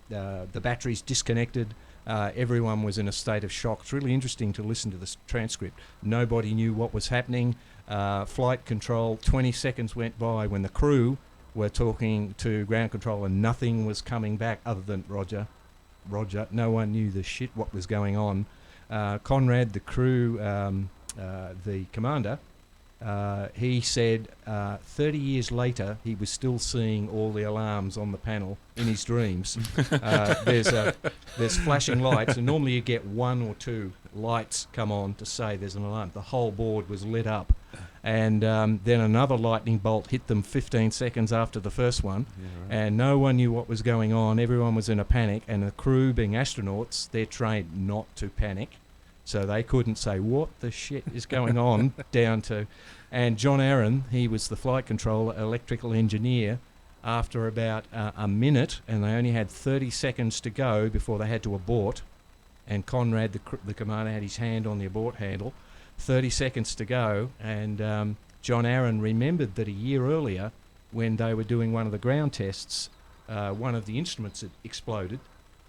batteries disconnected. Everyone was in a state of shock. It's really interesting to listen to this transcript. Nobody knew what was happening. Flight control, 20 seconds went by when the crew were talking to ground control and nothing was coming back other than Roger. No one knew what was going on. Conrad, the crew, the commander, he said 30 years later he was still seeing all the alarms on the panel in his dreams. There's flashing lights, and normally you get one or two lights come on to say there's an alarm. The whole board was lit up, and then another lightning bolt hit them 15 seconds after the first one, and no one knew what was going on. Everyone was in a panic, and the crew, being astronauts, they're trained not to panic. So they couldn't say, what the shit is going on, down to... And John Aaron, he was the flight controller, electrical engineer. After about a minute, and they only had 30 seconds to go before they had to abort, and Conrad, the commander, had his hand on the abort handle, 30 seconds to go, and John Aaron remembered that a year earlier, when they were doing one of the ground tests, one of the instruments had exploded,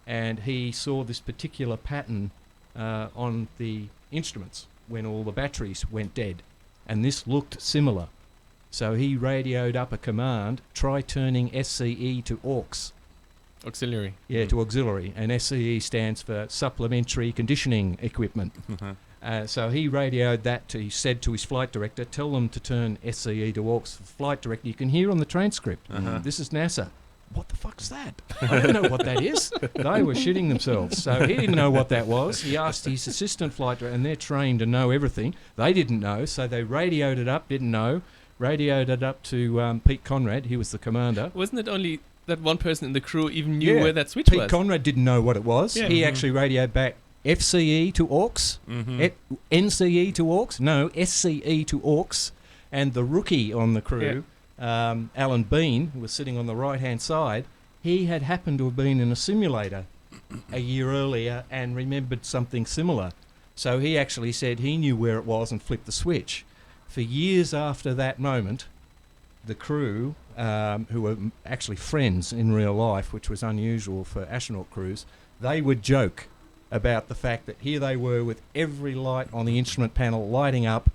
and he saw this particular pattern on the instruments when all the batteries went dead, and this looked similar. So he radioed up a command, try turning SCE to AUX. Auxiliary. Yeah, to auxiliary, and SCE stands for Supplementary Conditioning Equipment. So he radioed that he said to his flight director, tell them to turn SCE to AUX. Flight director, you can hear on the transcript, this is NASA. What the fuck's that? I don't know what that is. They were shitting themselves. So he didn't know what that was. He asked his assistant flight director, and they're trained to know everything. They didn't know, so they radioed it up, didn't know. Radioed it up to Pete Conrad. He was the commander. Wasn't it only that one person in the crew even knew Yeah. where that switch Pete was. Conrad didn't know what it was. Yeah. He actually radioed back FCE to AUX, NCE to AUX, no, SCE to AUX, and the rookie on the crew, Alan Bean, who was sitting on the right-hand side, he had happened to have been in a simulator a year earlier and remembered something similar. So he actually said he knew where it was and flipped the switch. For years after that moment, the crew, who were actually friends in real life, which was unusual for astronaut crews, they would joke about the fact that here they were with every light on the instrument panel lighting up.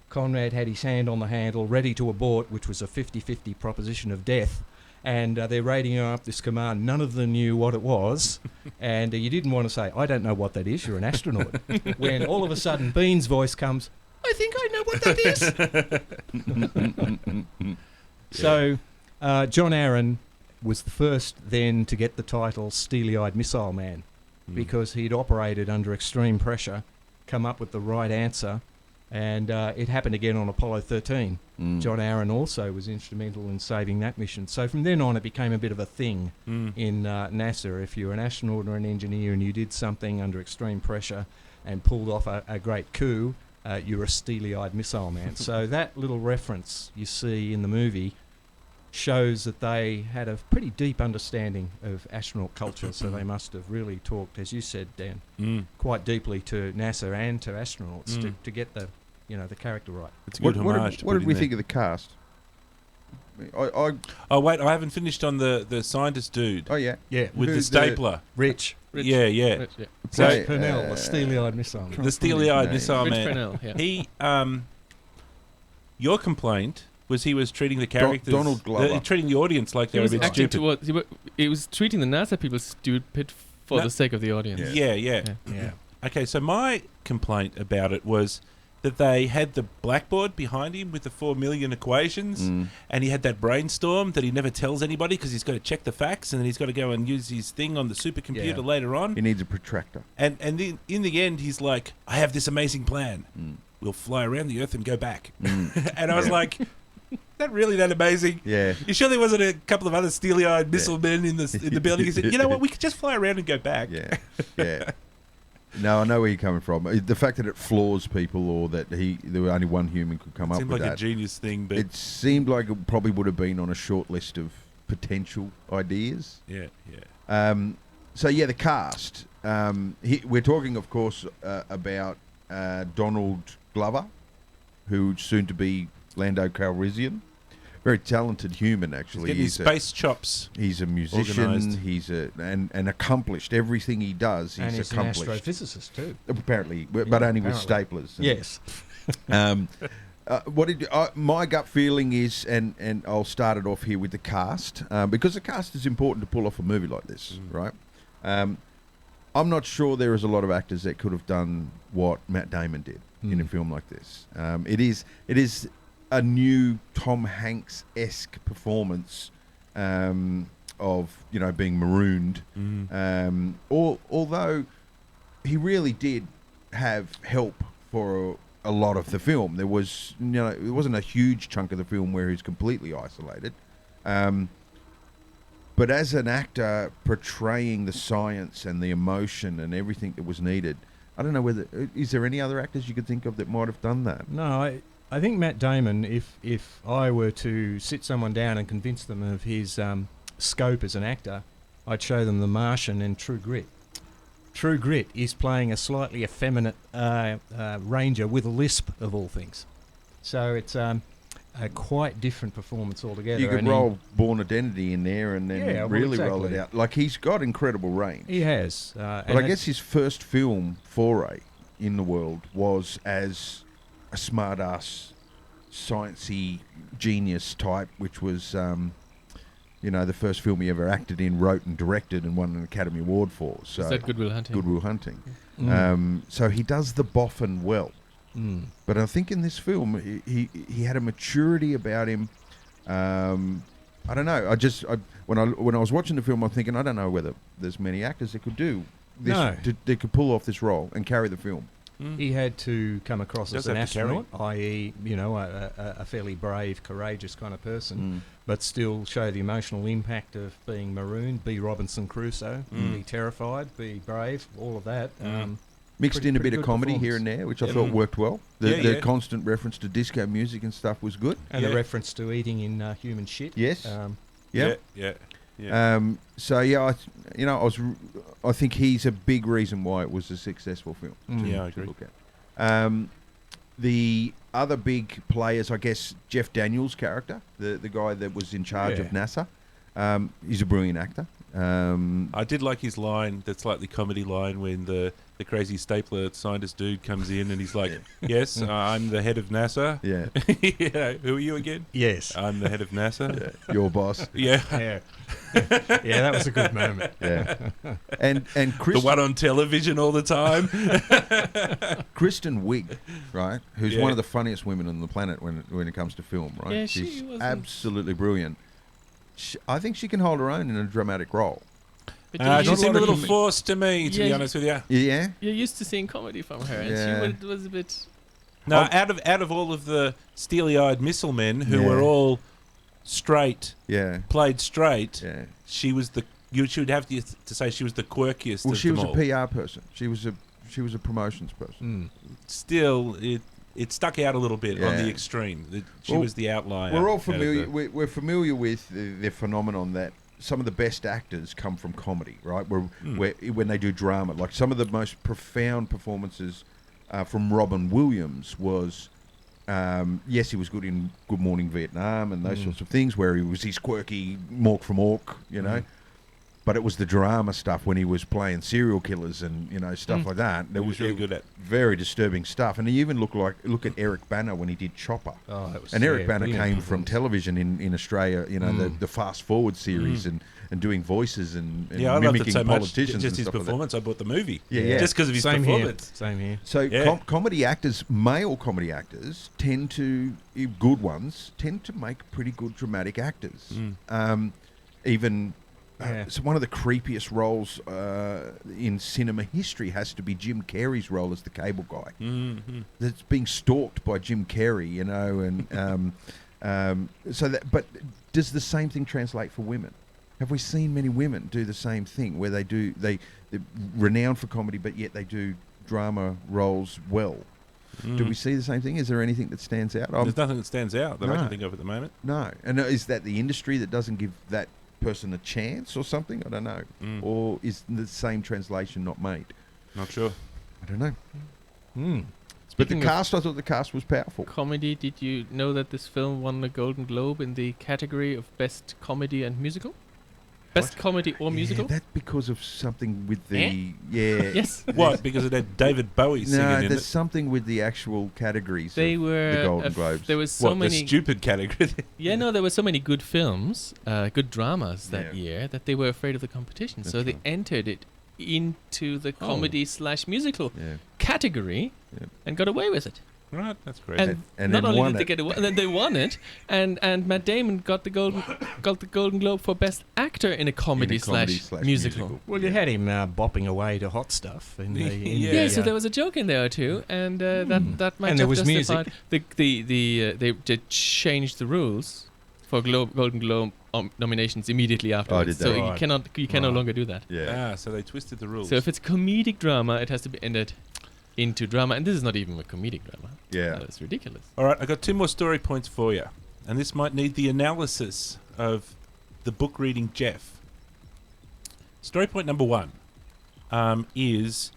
Conrad had his hand on the handle, ready to abort, which was a 50-50 proposition of death. And they're radioing up this command. None of them knew what it was. And you didn't want to say, I don't know what that is, you're an astronaut. When all of a sudden Bean's voice comes, I think I know what that is. So John Aaron was the first then to get the title Steely-Eyed Missile Man, because he'd operated under extreme pressure, come up with the right answer, and it happened again on Apollo 13. John Aaron also was instrumental in saving that mission. So from then on, it became a bit of a thing in NASA. If you were an astronaut or an engineer and you did something under extreme pressure and pulled off a great coup, you were a steely-eyed missile man. So that little reference you see in the movie shows that they had a pretty deep understanding of astronaut culture, so they must have really talked, as you said, Dan, quite deeply to NASA and to astronauts to get the character right. It's a good homage. What did we think of the cast? Oh wait, I haven't finished on the scientist dude. Oh yeah, with the Who's stapler. Rich. Yeah. Rich, yeah. Rich Purnell, the steely-eyed missile man. The steely-eyed missile Rich man. Purnell, yeah. He, your complaint was he was treating the characters, Donald Glover. treating the audience like they He were a was bit acting stupid. he was treating the NASA people stupid for the sake of the audience. Yeah. Okay, so my complaint about it was that they had the blackboard behind him with the 4 million equations, and he had that brainstorm that he never tells anybody because he's got to check the facts, and then he's got to go and use his thing on the supercomputer later on. He needs a protractor. And then in the end, he's like, I have this amazing plan. We'll fly around the Earth and go back. And I was like, is that really that amazing? Yeah. You sure there wasn't a couple of other steely-eyed missile men in the building? He said, you know what, we could just fly around and go back. Yeah. No, I know where you're coming from. The fact that it floors people, or that there were only one human could come up with Seemed like that. a genius thing, but It seemed like it probably would have been on a short list of potential ideas. yeah. So yeah, the cast. We're talking, of course, about Donald Glover, who's soon to be Lando Calrissian. Very talented human, actually. Getting his space chops. He's a musician. organised. He's and accomplished. Everything he does, And he's he's an accomplished. astrophysicist too. Apparently, but only with staplers. Yes. My gut feeling is, and I'll start it off here with the cast, because the cast is important to pull off a movie like this, right? I'm not sure there is a lot of actors that could have done what Matt Damon did in a film like this. It is a new Tom Hanks-esque performance of being marooned. Although he really did have help for a lot of the film. There was, it wasn't a huge chunk of the film where he's completely isolated. But as an actor portraying the science and the emotion and everything that was needed, I don't know is there any other actors you could think of that might have done that? No, I think Matt Damon, if I were to sit someone down and convince them of his scope as an actor, I'd show them The Martian and True Grit. True Grit is playing a slightly effeminate ranger with a lisp, of all things. So it's a quite different performance altogether. You could roll Born Identity in there and then really roll it out. Like, he's got incredible range. He has. But I guess his first film foray in the world was as a smart-ass, sciencey genius type, which was, the first film he ever acted in, wrote and directed, and won an Academy Award for. So Is that Good Will Hunting? Good Will Hunting. So he does the boffin well. But I think in this film, he had a maturity about him. I don't know. When I was watching the film, I'm thinking, I don't know whether there's many actors that could do this. No. They could pull off this role and carry the film. He had to come across Does as an have to carry. astronaut, i.e., a fairly brave, courageous kind of person, but still show the emotional impact of being marooned, be Robinson Crusoe, be terrified, be brave, all of that. Mixed in a bit of good comedy here and performance. there, which I thought worked well. The Yeah. constant reference to disco music and stuff was good. And the reference to eating in human shit. Yes. Yeah. I think he's a big reason why it was a successful film. Yeah, I to agree. look at. The other big players, I guess, Jeff Daniels' character, the guy that was in charge of NASA, he's a brilliant actor. I did like his line, that slightly comedy line, when the crazy stapler scientist dude comes in and he's like, "Yes, I'm the head of NASA." Yeah, Who are you again? Yes. I'm the head of NASA. your boss. Yeah. Yeah. Yeah, that was a good moment. Yeah, and The Kristen, one on television all the time. Kristen Wiig, right? Who's Yeah. one of the funniest women on the planet when it comes to film, right? Yeah, She's she wasn't- absolutely brilliant. I think she can hold her own in a dramatic role. But She you, seemed a little com- forced to me, to be Yeah, honest with you. Yeah, you're used to seeing comedy from her, and Yeah. she was a bit. No, out of all of the steely-eyed missile men who Yeah. were all straight, yeah, played straight, yeah. she was the. You should have to say she was the quirkiest Well, of she them was all. a PR person. She was a promotions person. Still, it stuck out a little bit on Yeah. the extreme. She Well, was the outlier. We're all out of familiar. the- We're familiar with the phenomenon that some of the best actors come from comedy, right? Where when they do drama, like some of the most profound performances from Robin Williams was, yes, he was good in Good Morning Vietnam and those sorts of things, where he was his quirky Mork from Ork, you know. But it was the drama stuff when he was playing serial killers and stuff like that. That He was really it- good at. very disturbing stuff. And he even look at Eric Bana when he did Chopper. Oh, that was And Eric Bana brilliant came from performance. television in Australia, the Fast Forward series and doing voices and Yeah, I loved it mimicking so much. politicians. Just and his stuff like that. performance, I bought the movie. Yeah. Just because of his Same performance. Here. Same here. So Yeah. comedy actors, male comedy actors, good ones, tend to make pretty good dramatic actors. Even Yeah. so one of the creepiest roles in cinema history has to be Jim Carrey's role as the cable guy. That's being stalked by Jim Carrey, but does the same thing translate for women? Have we seen many women do the same thing, where they're renowned for comedy, but yet they do drama roles well? Do we see the same thing? Is there anything that stands out? There's nothing that stands out that I No. can think of at the moment. No. And is that the industry that doesn't give that person a chance or something? I don't know. Or is the same translation not made? Not sure. I don't know. But Speaking the of cast, I thought the cast was powerful. comedy, did you know that this film won a Golden Globe in the category of Best Comedy and Musical? Best comedy or musical? Yeah, that's because of something with the... Eh? Yeah. Yes. What? Because it had David Bowie singing No, in there's it. something with the actual categories They of were the Golden Globes. There was so What, the many. stupid category? Yeah, no, there were so many good films, good dramas that Yeah. year that they were afraid of the competition. So That's they right. entered it into the comedy/musical Yeah. category Yeah. and got away with it. Right, that's crazy. And then not only won did they it. get away, then they won it, and Matt Damon got the Golden Globe for Best Actor in a comedy/musical. Well, you had him bopping away to Hot Stuff. In the, in Yeah. Yeah, the, so there was a joke in there too, and that might And there have was justified they changed the rules for Golden Globe nominations immediately afterwards. did So they? you Right. can no longer do that. Yeah. So they twisted the rules. So if it's comedic drama, it has to be ended into drama, and this is not even a comedic drama. Yeah. That's ridiculous. All right, I got 2 more story points for you, and this might need the analysis of the book reading Jeff. Story point number 1 is,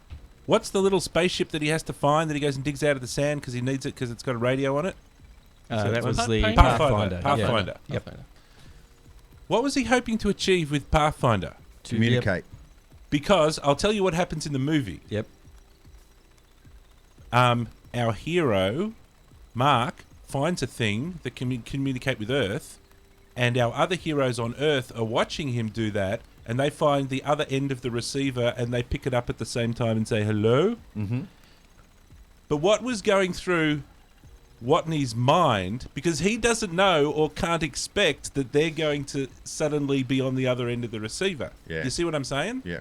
what's the little spaceship that he has to find that he goes and digs out of the sand because he needs it because it's got a radio on it? that was Pa- the Pathfinder. Pathfinder. Pathfinder. Yep. Pathfinder. What was he hoping to achieve with Pathfinder? Communicate. Because I'll tell you what happens in the movie. Yep. Our hero, Mark, finds a thing that can communicate with Earth, and our other heroes on Earth are watching him do that, and they find the other end of the receiver, and they pick it up at the same time and say hello. Mm-hmm. But what was going through Watney's mind, because he doesn't know or can't expect that they're going to suddenly be on the other end of the receiver. Yeah. You see what I'm saying? Yeah.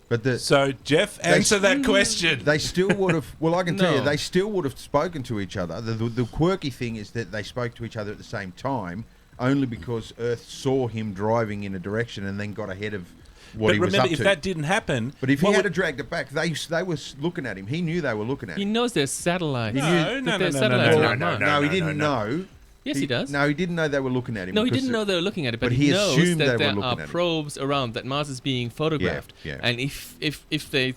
But So, Jeff, answer that question. they still would have. Well, I can tell you, No. they still would have spoken to each other. The quirky thing is that they spoke to each other at the same time, only because Earth saw him driving in a direction and then got ahead of what he was remember, up if to. that didn't happen... But if he what had would- dragged it back, they were looking at him. He knew they were looking at He him. knows there's satellites. No, There's no, satellites no, around Mars. No, he didn't know. Yes, he does. No, he didn't know they were looking at him. No, he because didn't know they were looking at it, but, but he he knows assumed that they were there looking are at it. probes around, that Mars is being photographed. yeah. And if they,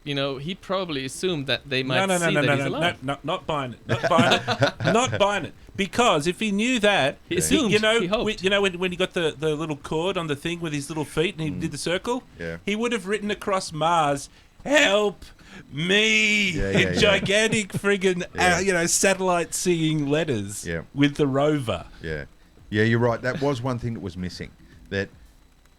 he probably assumed that they might No, see that he's alive. not buying it. Not buying it. Not buying it. Because if he knew that, He assumed, he hoped. when he got the little cord on the thing with his little feet and he did the circle, Yeah. he would have written across Mars, "Help me!" Yeah, in yeah. gigantic friggin' satellite seeing letters Yeah. with the rover. Yeah, you're right. That was one thing that was missing. That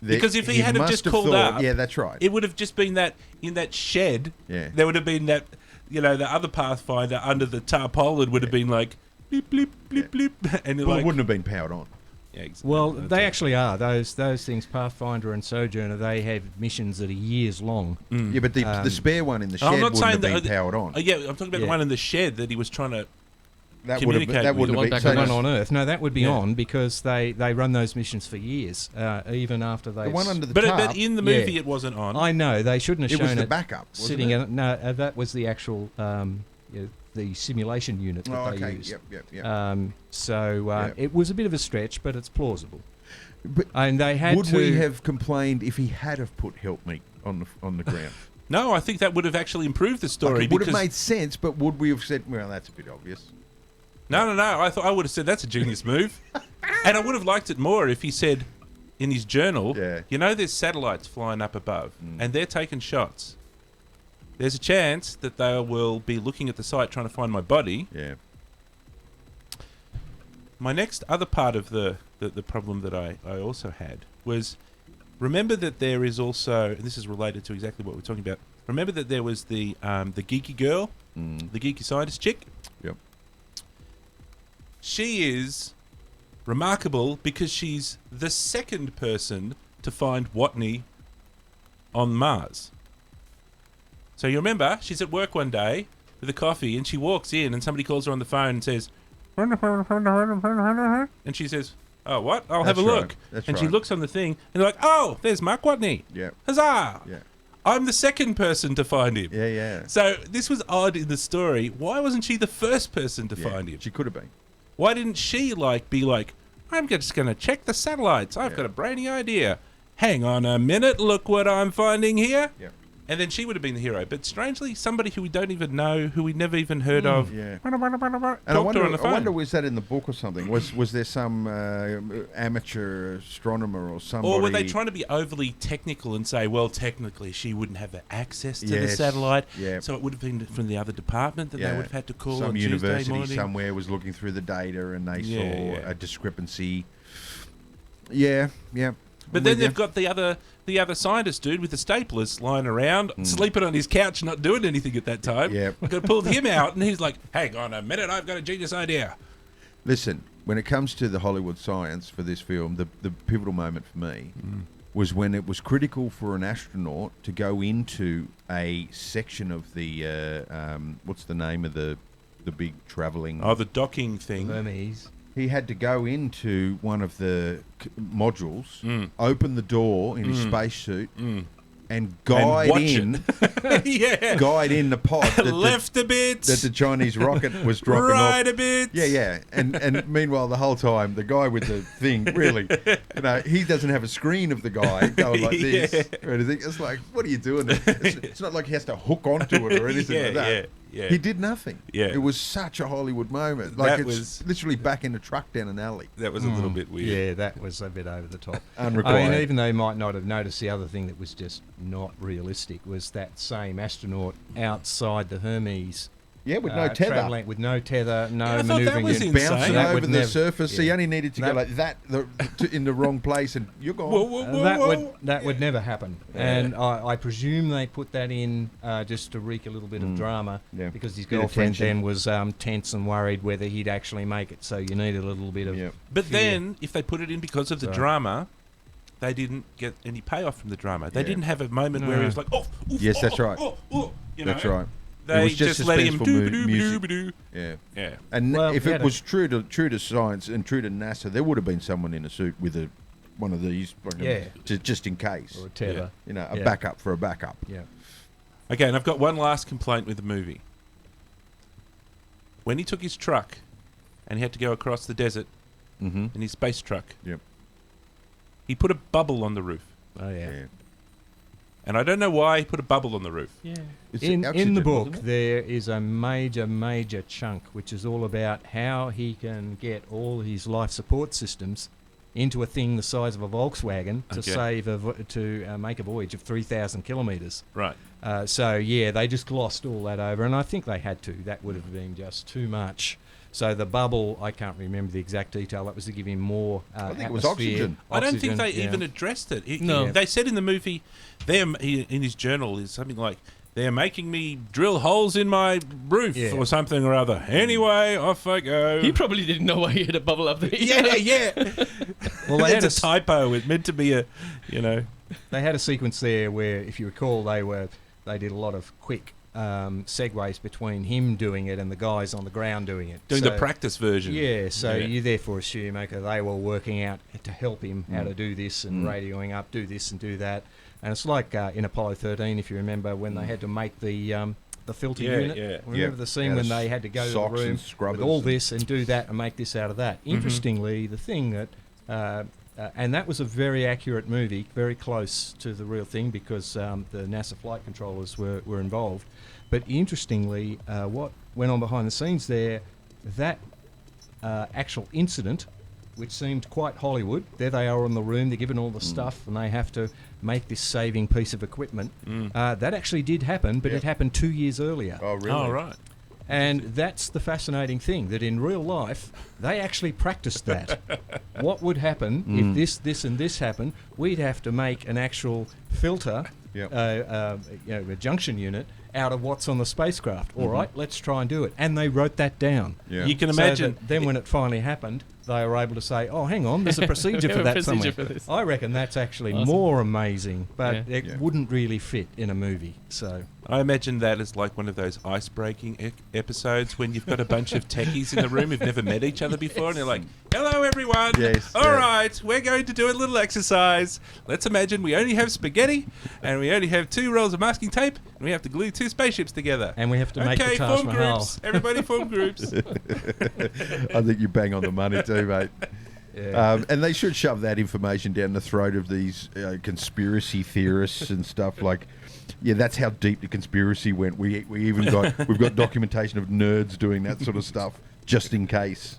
Because if he had have must just called up, yeah, that's right. it would have just been that in that shed. Yeah. There would have been that, the other Pathfinder under the tarpaulin would have been like, bleep, bleep, bleep, bleep. And Well, like, it wouldn't have been powered on. Yeah, exactly. Well, they actually are. Those things, Pathfinder and Sojourner, they have missions that are years long. Yeah, but the spare one in the shed I'm not wouldn't saying have been that. powered on. Yeah, I'm talking about the Yeah. one in the shed that he was trying to. That communicate with. that would The have one been back so on The does- one on Earth. No, that would be Yeah. on because they run those missions for years, even after they... the one under the But tarp. in the movie, Yeah. it wasn't on. I know, they shouldn't have It was shown the it backup, wasn't sitting it? in... No, that was the actual... the simulation unit that Oh, they okay. used. Yep. So it was a bit of a stretch, but it's plausible. But And they had would to... we have complained if he had have put "help me" on the ground? No, I think that would have actually improved the story. Like, it would have because- made sense, but would we have said, "Well, that's a bit obvious"? No. I thought I would have said that's a genius move, and I would have liked it more if he said in his journal, Yeah. there's satellites flying up above, and they're taking shots. There's a chance that they will be looking at the site trying to find my body. Yeah. My next other part of the problem that I also had was, remember that there is also, and this is related to exactly what we're talking about. Remember that there was the geeky girl, the geeky scientist chick. Yep. She is remarkable because she's the second person to find Watney on Mars. So you remember, she's at work one day with a coffee, and she walks in, and somebody calls her on the phone and says, and she says, "Oh, what? I'll have a That's right. look." That's and she right. looks on the thing, and they're like, "Oh, there's Mark Watney. Yeah. Huzzah! Yeah. I'm the second person to find him." Yeah. So this was odd in the story. Why wasn't she the first person to Yeah. find him? She could have been. Why didn't she be like, "I'm just going to check the satellites. I've Yeah. got a brainy idea. Hang on a minute. Look what I'm finding here." Yeah. And then she would have been the hero. But strangely, somebody who we don't even know, who we never even heard of, Yeah. talked And I to her on the phone. wonder, was that in the book or something? Was there some amateur astronomer or somebody? Or were they trying to be overly technical and say, well, technically she wouldn't have access to the Yes, satellite, yeah. so it would have been from the other department that they would have had to call some on university Tuesday morning? somewhere was looking through the data and they Yeah, saw yeah. a discrepancy. Yeah. But then they've got the other scientist dude with the staplers lying around, sleeping on his couch, not doing anything at that time. Yep. I could have pulled him out, and he's like, "Hang on a minute, I've got a genius idea." Listen, when it comes to the Hollywood science for this film, the pivotal moment for me was when it was critical for an astronaut to go into a section of the what's the name of the big travelling? Oh, the docking thing. Hermes. He had to go into one of the modules, open the door in his spacesuit, and guide watch in, Yeah. guide in the pod that Left a bit. that the Chinese rocket was dropping right off. a bit. Yeah. And meanwhile, the whole time, the guy with the thing, really, he doesn't have a screen of the guy going like this Yeah. or anything. It's like, what are you doing? It's not like he has to hook onto it or anything like that. Yeah. He did nothing. Yeah. It was such a Hollywood moment. Like, That it's was- literally back in a truck down an alley. That was a little bit weird. Yeah, that was a bit over the top. Unrequired. I mean, even though you might not have noticed, the other thing that was just not realistic was that same astronaut outside the Hermes. Yeah, with no tether. travelling with no tether, no Yeah, I thought that manoeuvring. was in. insane. Bouncing That over would the never- surface. yeah. He only needed to go That- like that in the wrong place and you're gone. Whoa, whoa, whoa, that whoa. would never happen, and I presume they put that in just to wreak a little bit of drama, Yeah. because his Bit of girlfriend tension. then was tense and worried whether he'd actually make it. So you need a little bit of. Yeah. But fear. then, if they put it in because of the So- drama, they didn't get any payoff from the drummer. They Yeah. didn't have a moment where he was like, oh, oof, Yes, oh, that's oh, right. oh, oh, you That's know? right. They was just just let him suspenseful music. do. Yeah. Yeah. And Well, if we it had was true to science and true to NASA, there would have been someone in a suit with one of these, just in case. Or a tether. You know, a Yeah. backup for a backup. Yeah. Okay, and I've got one last complaint with the movie. When he took his truck and he had to go across the desert Mm-hmm. in his space truck, Yep. he put a bubble on the roof. Oh, yeah. Yeah. And I don't know why he put a bubble on the roof. Yeah. It's In oxygen, the wasn't book, it? there is a major chunk which is all about how he can get all his life support systems into a thing the size of a Volkswagen to Okay. make a voyage of 3,000 kilometres. Right. So yeah, they just glossed all that over, and I think they had to. That would have been just too much. So the bubble, I can't remember the exact detail. That was to give him more. I think it was atmosphere. oxygen. I don't think they yeah. even addressed it. No. They said in the movie, in his journal, is something like, they're making me drill holes in my roof Yeah. or something or other. Anyway, off I go. He probably didn't know why he had a bubble up there. yeah. Well, they had It's a typo. It's meant to be a, you know. They had a sequence there where, if you recall, they did a lot of quick segues between him doing it and the guys on the ground doing it. Doing So- the practice version. Yeah, so Yeah. you therefore assume, okay, they were working out to help him how to do this and radioing up, do this and do that. And it's like in Apollo 13, if you remember, when they had to make the filter Yeah, unit. yeah. Remember Yeah. the scene Out when of they had to go to the socks and room scrubbers with all and- this and do that and make this out of that. Interestingly, the thing that... and that was a very accurate movie, very close to the real thing because the NASA flight controllers were involved. But interestingly, what went on behind the scenes there, that actual incident, which seemed quite Hollywood, there they are in the room, they're given all the stuff and they have to make this saving piece of equipment. That actually did happen, but Yeah. it happened 2 years earlier. Oh, really? Oh, right. And that's the fascinating thing, that in real life, they actually practiced that. What would happen if this and this happened? We'd have to make an actual filter, Yep. a junction unit, out of what's on the spacecraft. All right, let's try and do it. And they wrote that down. Yeah. You can So imagine. that then when it finally happened, they were able to say, oh, hang on, there's a procedure We for have a that procedure somewhere. for this. I reckon that's actually Awesome. more amazing, but Yeah. it Yeah. wouldn't really fit in a movie. So I imagine that as like one of those ice-breaking episodes when you've got a bunch of techies in the room who've never met each other before, and they're like, "Hello, everyone. Yes, All yeah. right, we're going to do a little exercise. Let's imagine we only have spaghetti, and we only have 2 rolls of masking tape, and we have to glue 2 spaceships together. and we have to make the Okay, Taj form Mahal. groups. Everybody form groups. I think you bang on the money too, mate. Yeah. And they should shove that information down the throat of these conspiracy theorists and stuff. Like, yeah, that's how deep the conspiracy went. We've got documentation of nerds doing that sort of stuff just in case,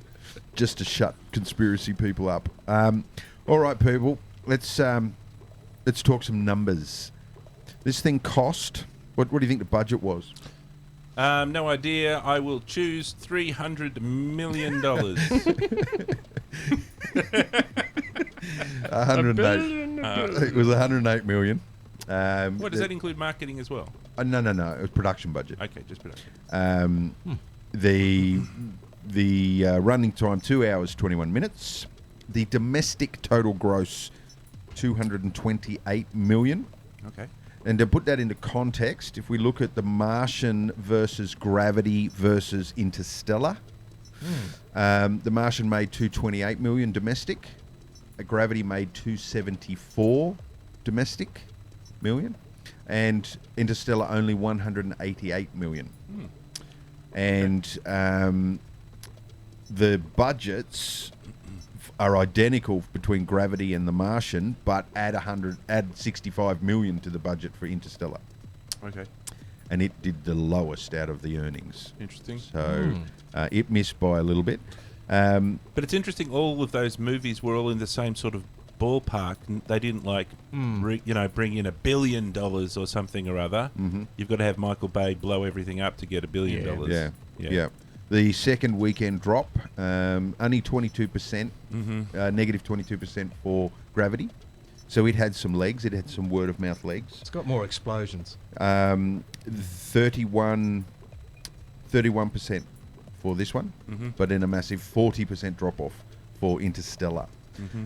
just to shut conspiracy people up. All right, people, let's talk some numbers. This thing cost. What do you think the budget was? No idea. I will choose $300 million. 108. It was 108 million. What does that include? Marketing as well? No. It was production budget. Okay, just production. The running time 2 hours 21 minutes. The domestic total gross 228 million. Okay. And to put that into context, if we look at The Martian versus Gravity versus Interstellar, The Martian made 228 million domestic. Gravity made 274 domestic million, and Interstellar only 188 million. And the budgets are identical between Gravity and The Martian, but add 65 million to the budget for Interstellar, Okay. and it did the lowest out of the earnings. Interesting. So it missed by a little bit. But it's interesting. All of those movies were all in the same sort of ballpark. They didn't like, bring in $1 billion or something or other. Mm-hmm. You've got to have Michael Bay blow everything up to get $1 billion. Yeah. The second weekend drop, only 22%, negative 22% for Gravity. So it had some legs. It had some word of mouth legs. It's got more explosions. 31% for this one, but then a massive 40% drop off for Interstellar.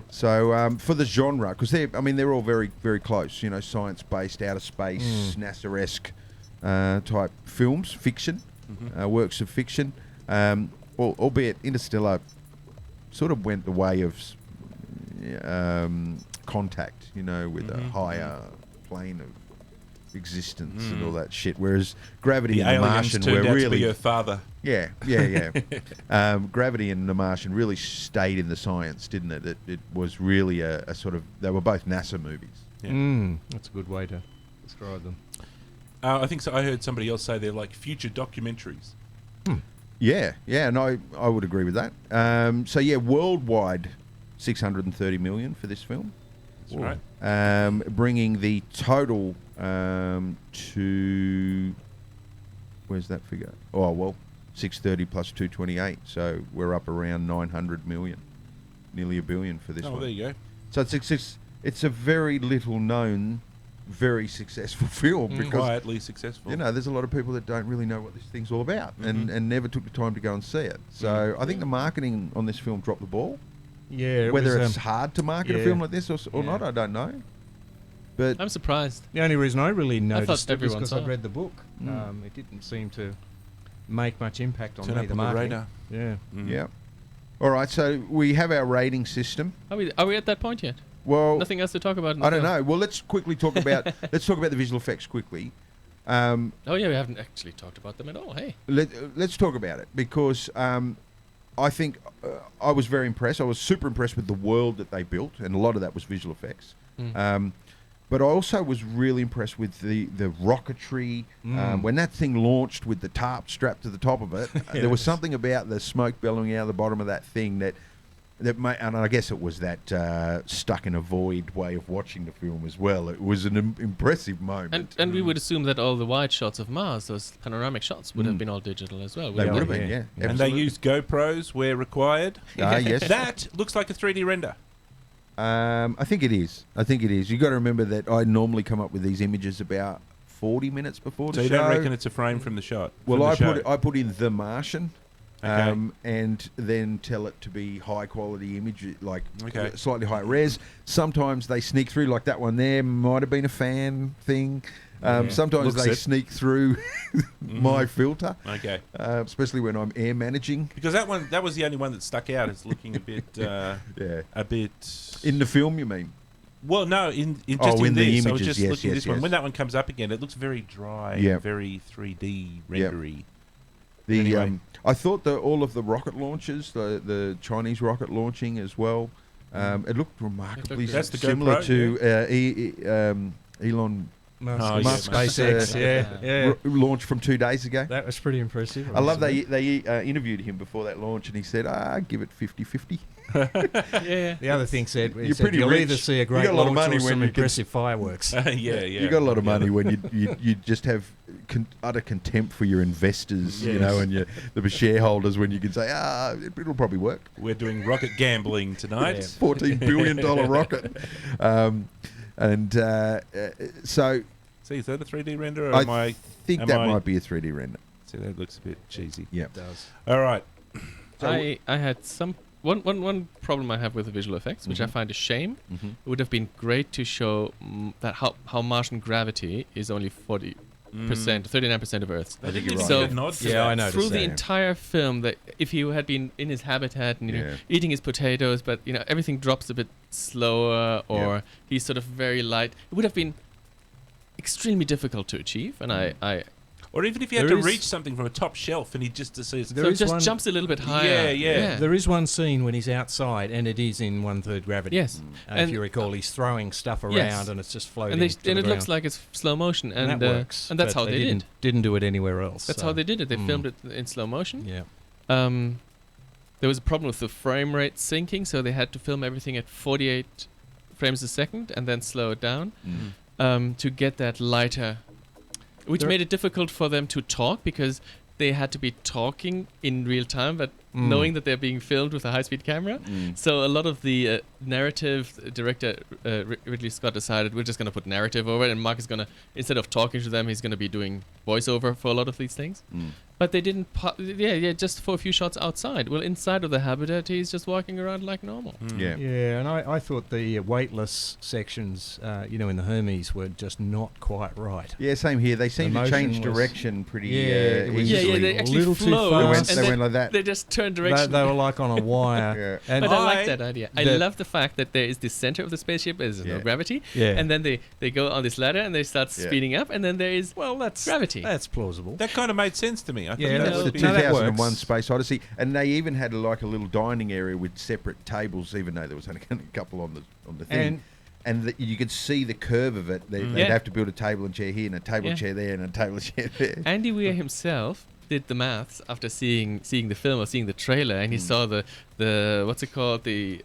So for the genre, because they're all very, very close. You know, science-based, outer space, NASA-esque type films, fiction, works of fiction. Albeit Interstellar sort of went the way of Contact, you know, with a higher plane of existence and all that shit. Whereas Gravity The and The aliens Martian turned were out to really be her father. yeah. Gravity and The Martian really stayed in the science, didn't it? It was really a sort of, they were both NASA movies. Yeah. That's a good way to describe them. I think so. I heard somebody else say they're like future documentaries. Yeah, and I would agree with that. So yeah, worldwide, 630 million for this film. That's right. Bringing the total to, where's that figure? Oh, well, 630 plus 228. So we're up around 900 million, nearly $1 billion for this one. Oh, there you go. So it's a very little known, very successful film because, Quietly successful. you know, there's a lot of people that don't really know what this thing's all about and never took the time to go and see it. So I think the marketing on this film dropped the ball. Yeah. Whether it's hard to market a film like this or not, I don't know. But I'm surprised. The only reason I really noticed it was everyone because saw I'd it. read the book. It didn't seem to make much impact on Turn me. up The on the marketing. radar. Yeah. yeah. All right, so we have our rating system. Are we at that point yet? Well, Nothing else to talk about? In the I don't film? know. Well, let's quickly talk about the visual effects quickly. Oh yeah, we haven't actually talked about them at all. Hey. Let's talk about it because I think I was very impressed. I was super impressed with the world that they built, and a lot of that was visual effects. But I also was really impressed with the rocketry. When that thing launched with the tarp strapped to the top of it, there was something about the smoke billowing out of the bottom of that thing that and I guess it was that stuck in a void way of watching the film as well. It was an impressive moment. And we would assume that all the wide shots of Mars, those panoramic shots, would have been all digital as well. They would have been, yeah. yeah. And they absolutely. used GoPros where required. Yes. That looks like a 3D render. I think it is. You got to remember that I normally come up with these images about 40 minutes before So the you show. don't reckon it's a frame from the shot? Well, from the I put in The Martian, Okay. and then tell it to be high quality image, like Okay. slightly high res. Sometimes they sneak through, like that one there might have been a fan thing. Sometimes Looks they it. sneak through my filter, Okay. especially when I'm air managing. Because that was the only one that stuck out as looking a bit a bit In the film, you mean? well, no, in Oh, just in in the this. I was images, just yes, looking at yes, this one. yes. When that one comes up again, it looks very dry, Yeah. very 3D rendery. The Anyway. I thought that all of the rocket launches, the Chinese rocket launching as well, it looked remarkably That's the similar GoPro, to Elon Musk, Oh, yeah, Musk's SpaceX, yeah. launch from 2 days ago. That was pretty impressive. I love they interviewed him before that launch, and he said, give it 50-50. Yeah. The other thing said, You're pretty you'll rich. either see a You great got a lot of launch money or when some you can- impressive fireworks. yeah. You got a lot of money when you just have utter contempt for your investors, you know, and the shareholders when you can say, it'll probably work. We're doing rocket gambling tonight. Yeah. $14 billion rocket. So See, is that a 3D render? Or I think am that I- might be a 3D render. See, that looks a bit cheesy. Yeah. It does. All right. So- I had some one problem I have with the visual effects, which I find a shame. Mm-hmm. It would have been great to show that how Martian gravity is only 40%, 39% of Earth's. I think you're you're right. So- right. Nod to Yeah, that. I noticed Through the that. entire film, that if he had been in his habitat and Yeah. eating his potatoes, but everything drops a bit slower, or he's sort of very light, it would have been extremely difficult to achieve. And I Or even if you had There to is- reach something from a top shelf and he just says, There so it is just one- jumps a little bit higher. Yeah. There is one scene when he's outside, and it is in 1/3 gravity. Yes. If And- you recall, he's throwing stuff around, Yes. and it's just floating. And, to and the it looks ground. like it's slow motion, And and that works. and that's but how they did. Didn't do it anywhere else. That's so. how they did it. They filmed it in slow motion. Yeah. There was a problem with the frame rate syncing, so they had to film everything at 48 frames a second and then slow it down to get that lighter, which There- made it difficult for them to talk because they had to be talking in real time, but knowing that they're being filmed with a high-speed camera. So a lot of the narrative, director Ridley Scott decided we're just going to put narrative over it, and Mark is going to, instead of talking to them, he's going to be doing voiceover for a lot of these things. But they didn't. Just for a few shots outside. Well, inside of the habitat, he's just walking around like normal. Yeah. Yeah, and I thought the weightless sections, in the Hermes were just not quite right. Yeah, same here. They seem to motion change was- direction pretty it was easily. They a actually little too float. fast. and They then went like that. They just turn They, direction. they were like on a wire. Yeah. And But I like that idea. I the- love the fact that there is the center of the spaceship, there's no Yeah. gravity, Yeah. and then they go on this ladder and they start Yeah. speeding up, and then there is well, that's gravity. That's plausible. That kind of made sense to me. I Yeah, thought That's that the would be... No, that 2001 works. Space Odyssey, and they even had like a little dining area with separate tables, even though there was only a couple on the thing. And you could see the curve of it. They'd Yeah. have to build a table and chair here, and a table and chair there, and a table and chair there. Andy Weir himself did the maths after seeing the film or seeing the trailer, and he saw the what's it called, the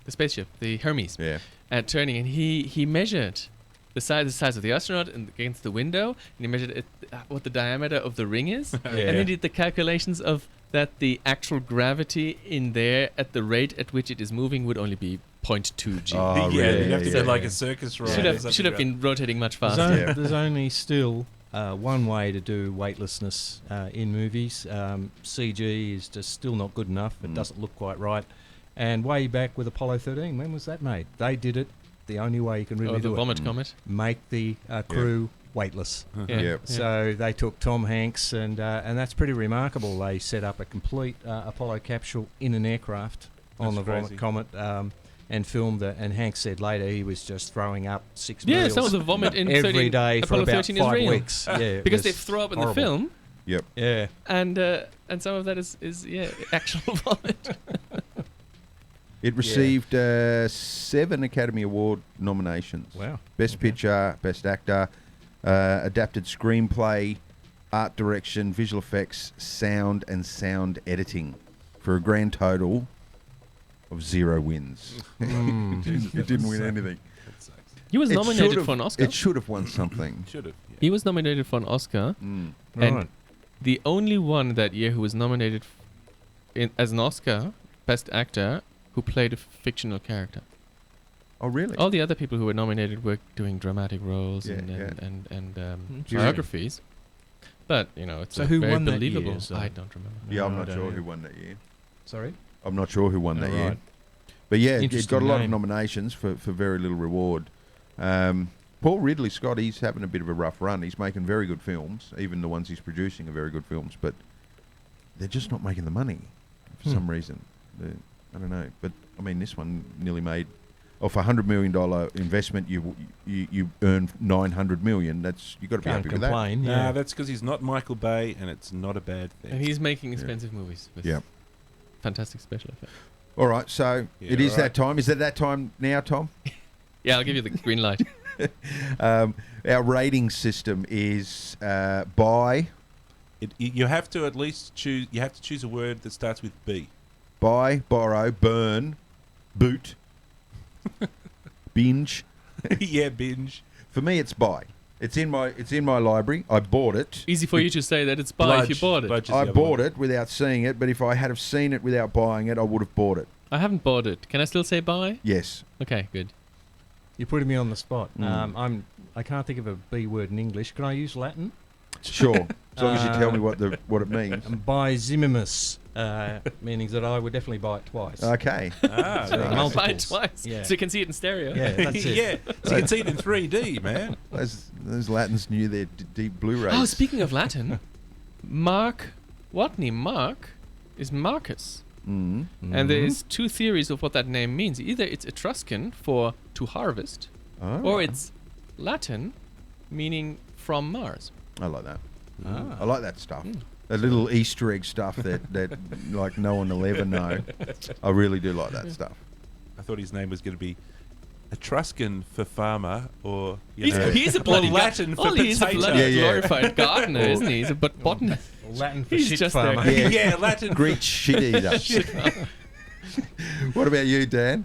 spaceship, the Hermes, Yeah. turning, and he measured the size of the astronaut against the window, and he measured what the diameter of the ring is, and then did the calculations of that the actual gravity in there at the rate at which it is moving would only be 0.2 g. Oh, yeah, really? you'd have to Yeah. do like a circus ride. should or have something. been rotating much There's, faster. Yeah. there's only still one way to do weightlessness in movies. CG is just still not good enough. It doesn't look quite right. And way back with Apollo 13, when was that made? They did it the only way you can really the do vomit it. comet. Make the crew weightless. Yeah. Yep. So they took Tom Hanks, and that's pretty remarkable. They set up a complete Apollo capsule in an aircraft on That's the crazy. Vomit Comet, and filmed it. And Hanks said later he was just throwing up 6 Yeah, meals some of the vomit in every 13 day for Apollo about 13 is 5 real. weeks. Yeah, it Because was they throw up in horrible. the film, Yep. Yeah. and some of that is actual vomit. It received 7 Academy Award nominations. Wow. Best Picture, Best Actor, Adapted Screenplay, Art Direction, Visual Effects, Sound, and Sound Editing, for a grand total of 0 wins. It didn't win anything. That sucks. He was It nominated should've- for an Oscar. It should have won something. Should have. Yeah. He was nominated for an Oscar, Mm. and Right. the only one that year who was nominated as an Oscar, Best Actor, who played a fictional character. Oh, really? All the other people who were nominated were doing dramatic roles Yeah, and yeah. and Interesting. biographies. But it's So a who very won that believable. year, so- I don't remember. Yeah, I'm No, I not don't sure either. who won that year. Sorry? I'm not sure who won that Oh, year. right. But yeah, it Interesting got a lot of name. nominations for very little reward. Paul Ridley Scott, he's having a bit of a rough run. He's making very good films. Even the ones he's producing are very good films, but they're just not making the money for some reason. I don't know. But, I mean, this one nearly made... Off a $100 million investment, you earn $900 million. You've got to be Can't happy with that. complain. Nah, Yeah. that's because he's not Michael Bay, and it's not a bad thing. And he's making expensive movies with Yeah. fantastic special effects. All right, so Yeah, it is all that right. time. Is it that time now, Tom? Yeah, I'll give you the green light. Our rating system is buy, You have to at least choose. You have to choose a word that starts with B. borrow, burn, boot, binge. Yeah, binge. For me, it's buy. It's in my library. I bought it. Easy for you to say that it's buy if you bought it. Bludge is the I other bought one. it without seeing it, but if I had have seen it without buying it, I would have bought it. I haven't bought it. Can I still say buy? Yes. Okay, good. You're putting me on the spot. Mm. I can't think of a B word in English. Can I use Latin? Sure. As long as you tell me what it means. By Zimimus, meaning that I would definitely buy it twice. Okay. Ah, So there you go. multiple. Buy it twice. Yeah. So you can see it in stereo. Yeah, that's it. yeah, so you can see it in 3D, man. Those Latins knew their deep Blu-rays. Oh, speaking of Latin, Mark Watney, Mark is Marcus. Mm. And there is 2 theories of what that name means. Either it's Etruscan for to harvest, Oh. or it's Latin, meaning from Mars. I like that. Ah. I like that stuff. That little Easter egg stuff that like no one will ever know. I really do like that stuff. I thought his name was going to be Etruscan for farmer, or He's a bloody or Latin for All he is a potato. bloody Yeah, yeah. glorified gardener, isn't he? He's a botanist. Latin for He's shit just farmer. there. Yeah. Yeah, Latin. Greek shit eater. What about you, Dan?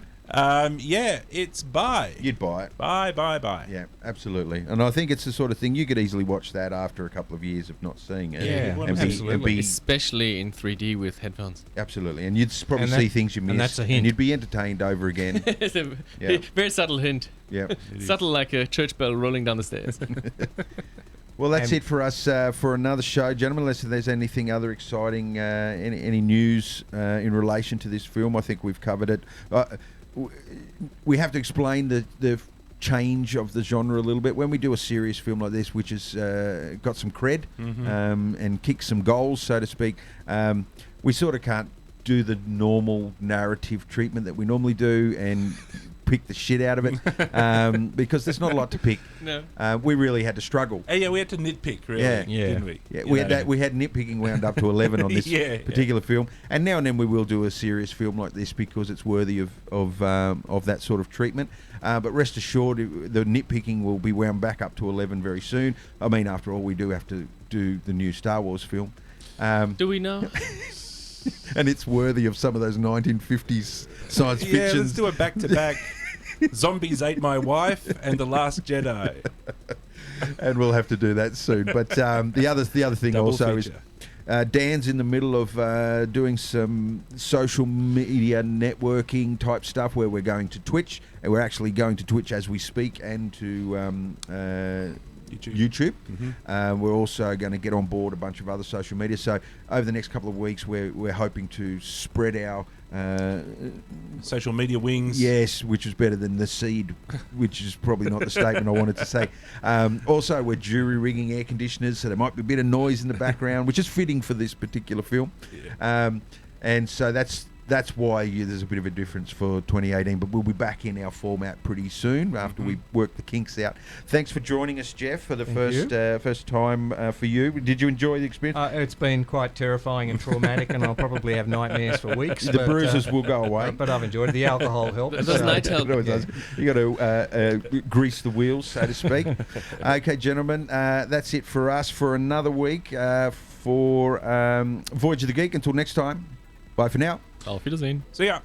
Yeah, it's buy. You'd buy it. Buy. Yeah, absolutely. And I think it's the sort of thing you could easily watch that after a couple of years of not seeing it. Yeah, and absolutely. Especially in 3D with headphones. absolutely. And you'd probably And that- see things you missed. and that's a hint. And you'd be entertained over again. It's a Yeah. very subtle hint. Yeah. It is. Subtle like a church bell rolling down the stairs. Well, that's And- it for us for another show, gentlemen. Unless there's anything other exciting, any news in relation to this film, I think we've covered it. We have to explain the change of the genre a little bit. When we do a serious film like this, which has got some cred and kicks some goals, so to speak, we sort of can't do the normal narrative treatment that we normally do and pick the shit out of it because there's not a lot to pick. No. We really had to struggle. Oh, yeah, we had to nitpick, really, Yeah. didn't we? Yeah, You we had know. that. We had nitpicking wound up to 11 on this Yeah, particular film, and now and then we will do a serious film like this because it's worthy of that sort of treatment. But rest assured, the nitpicking will be wound back up to 11 very soon. I mean, after all, we do have to do the new Star Wars film, Do we know? and it's worthy of some of those 1950s science Yeah, fiction. let's do a back-to-back. Zombies Ate My Wife and The Last Jedi. And we'll have to do that soon. But the other thing Double also feature. is Dan's in the middle of doing some social media networking type stuff where we're going to Twitch, and we're actually going to Twitch as we speak, and to YouTube. We're also going to get on board a bunch of other social media. So over the next couple of weeks, we're hoping to spread our Social media wings. yes, which is better than the seed, which is probably not the statement I wanted to say. Also, we're jury rigging air conditioners, so there might be a bit of noise in the background, which is fitting for this particular film. And so that's why there's a bit of a difference for 2018, but we'll be back in our format pretty soon after we work the kinks out. Thanks for joining us, Jeff, for the first time for you. Did you enjoy the experience? It's been quite terrifying and traumatic, and I'll probably have nightmares for weeks. The bruises will go away. But I've enjoyed it. The alcohol helps. It does night help. It always does. You got to grease the wheels, so to speak. Okay, gentlemen, that's it for us for another week for Voyage of the Geek. Until next time, bye for now. Auf Wiedersehen. See ya.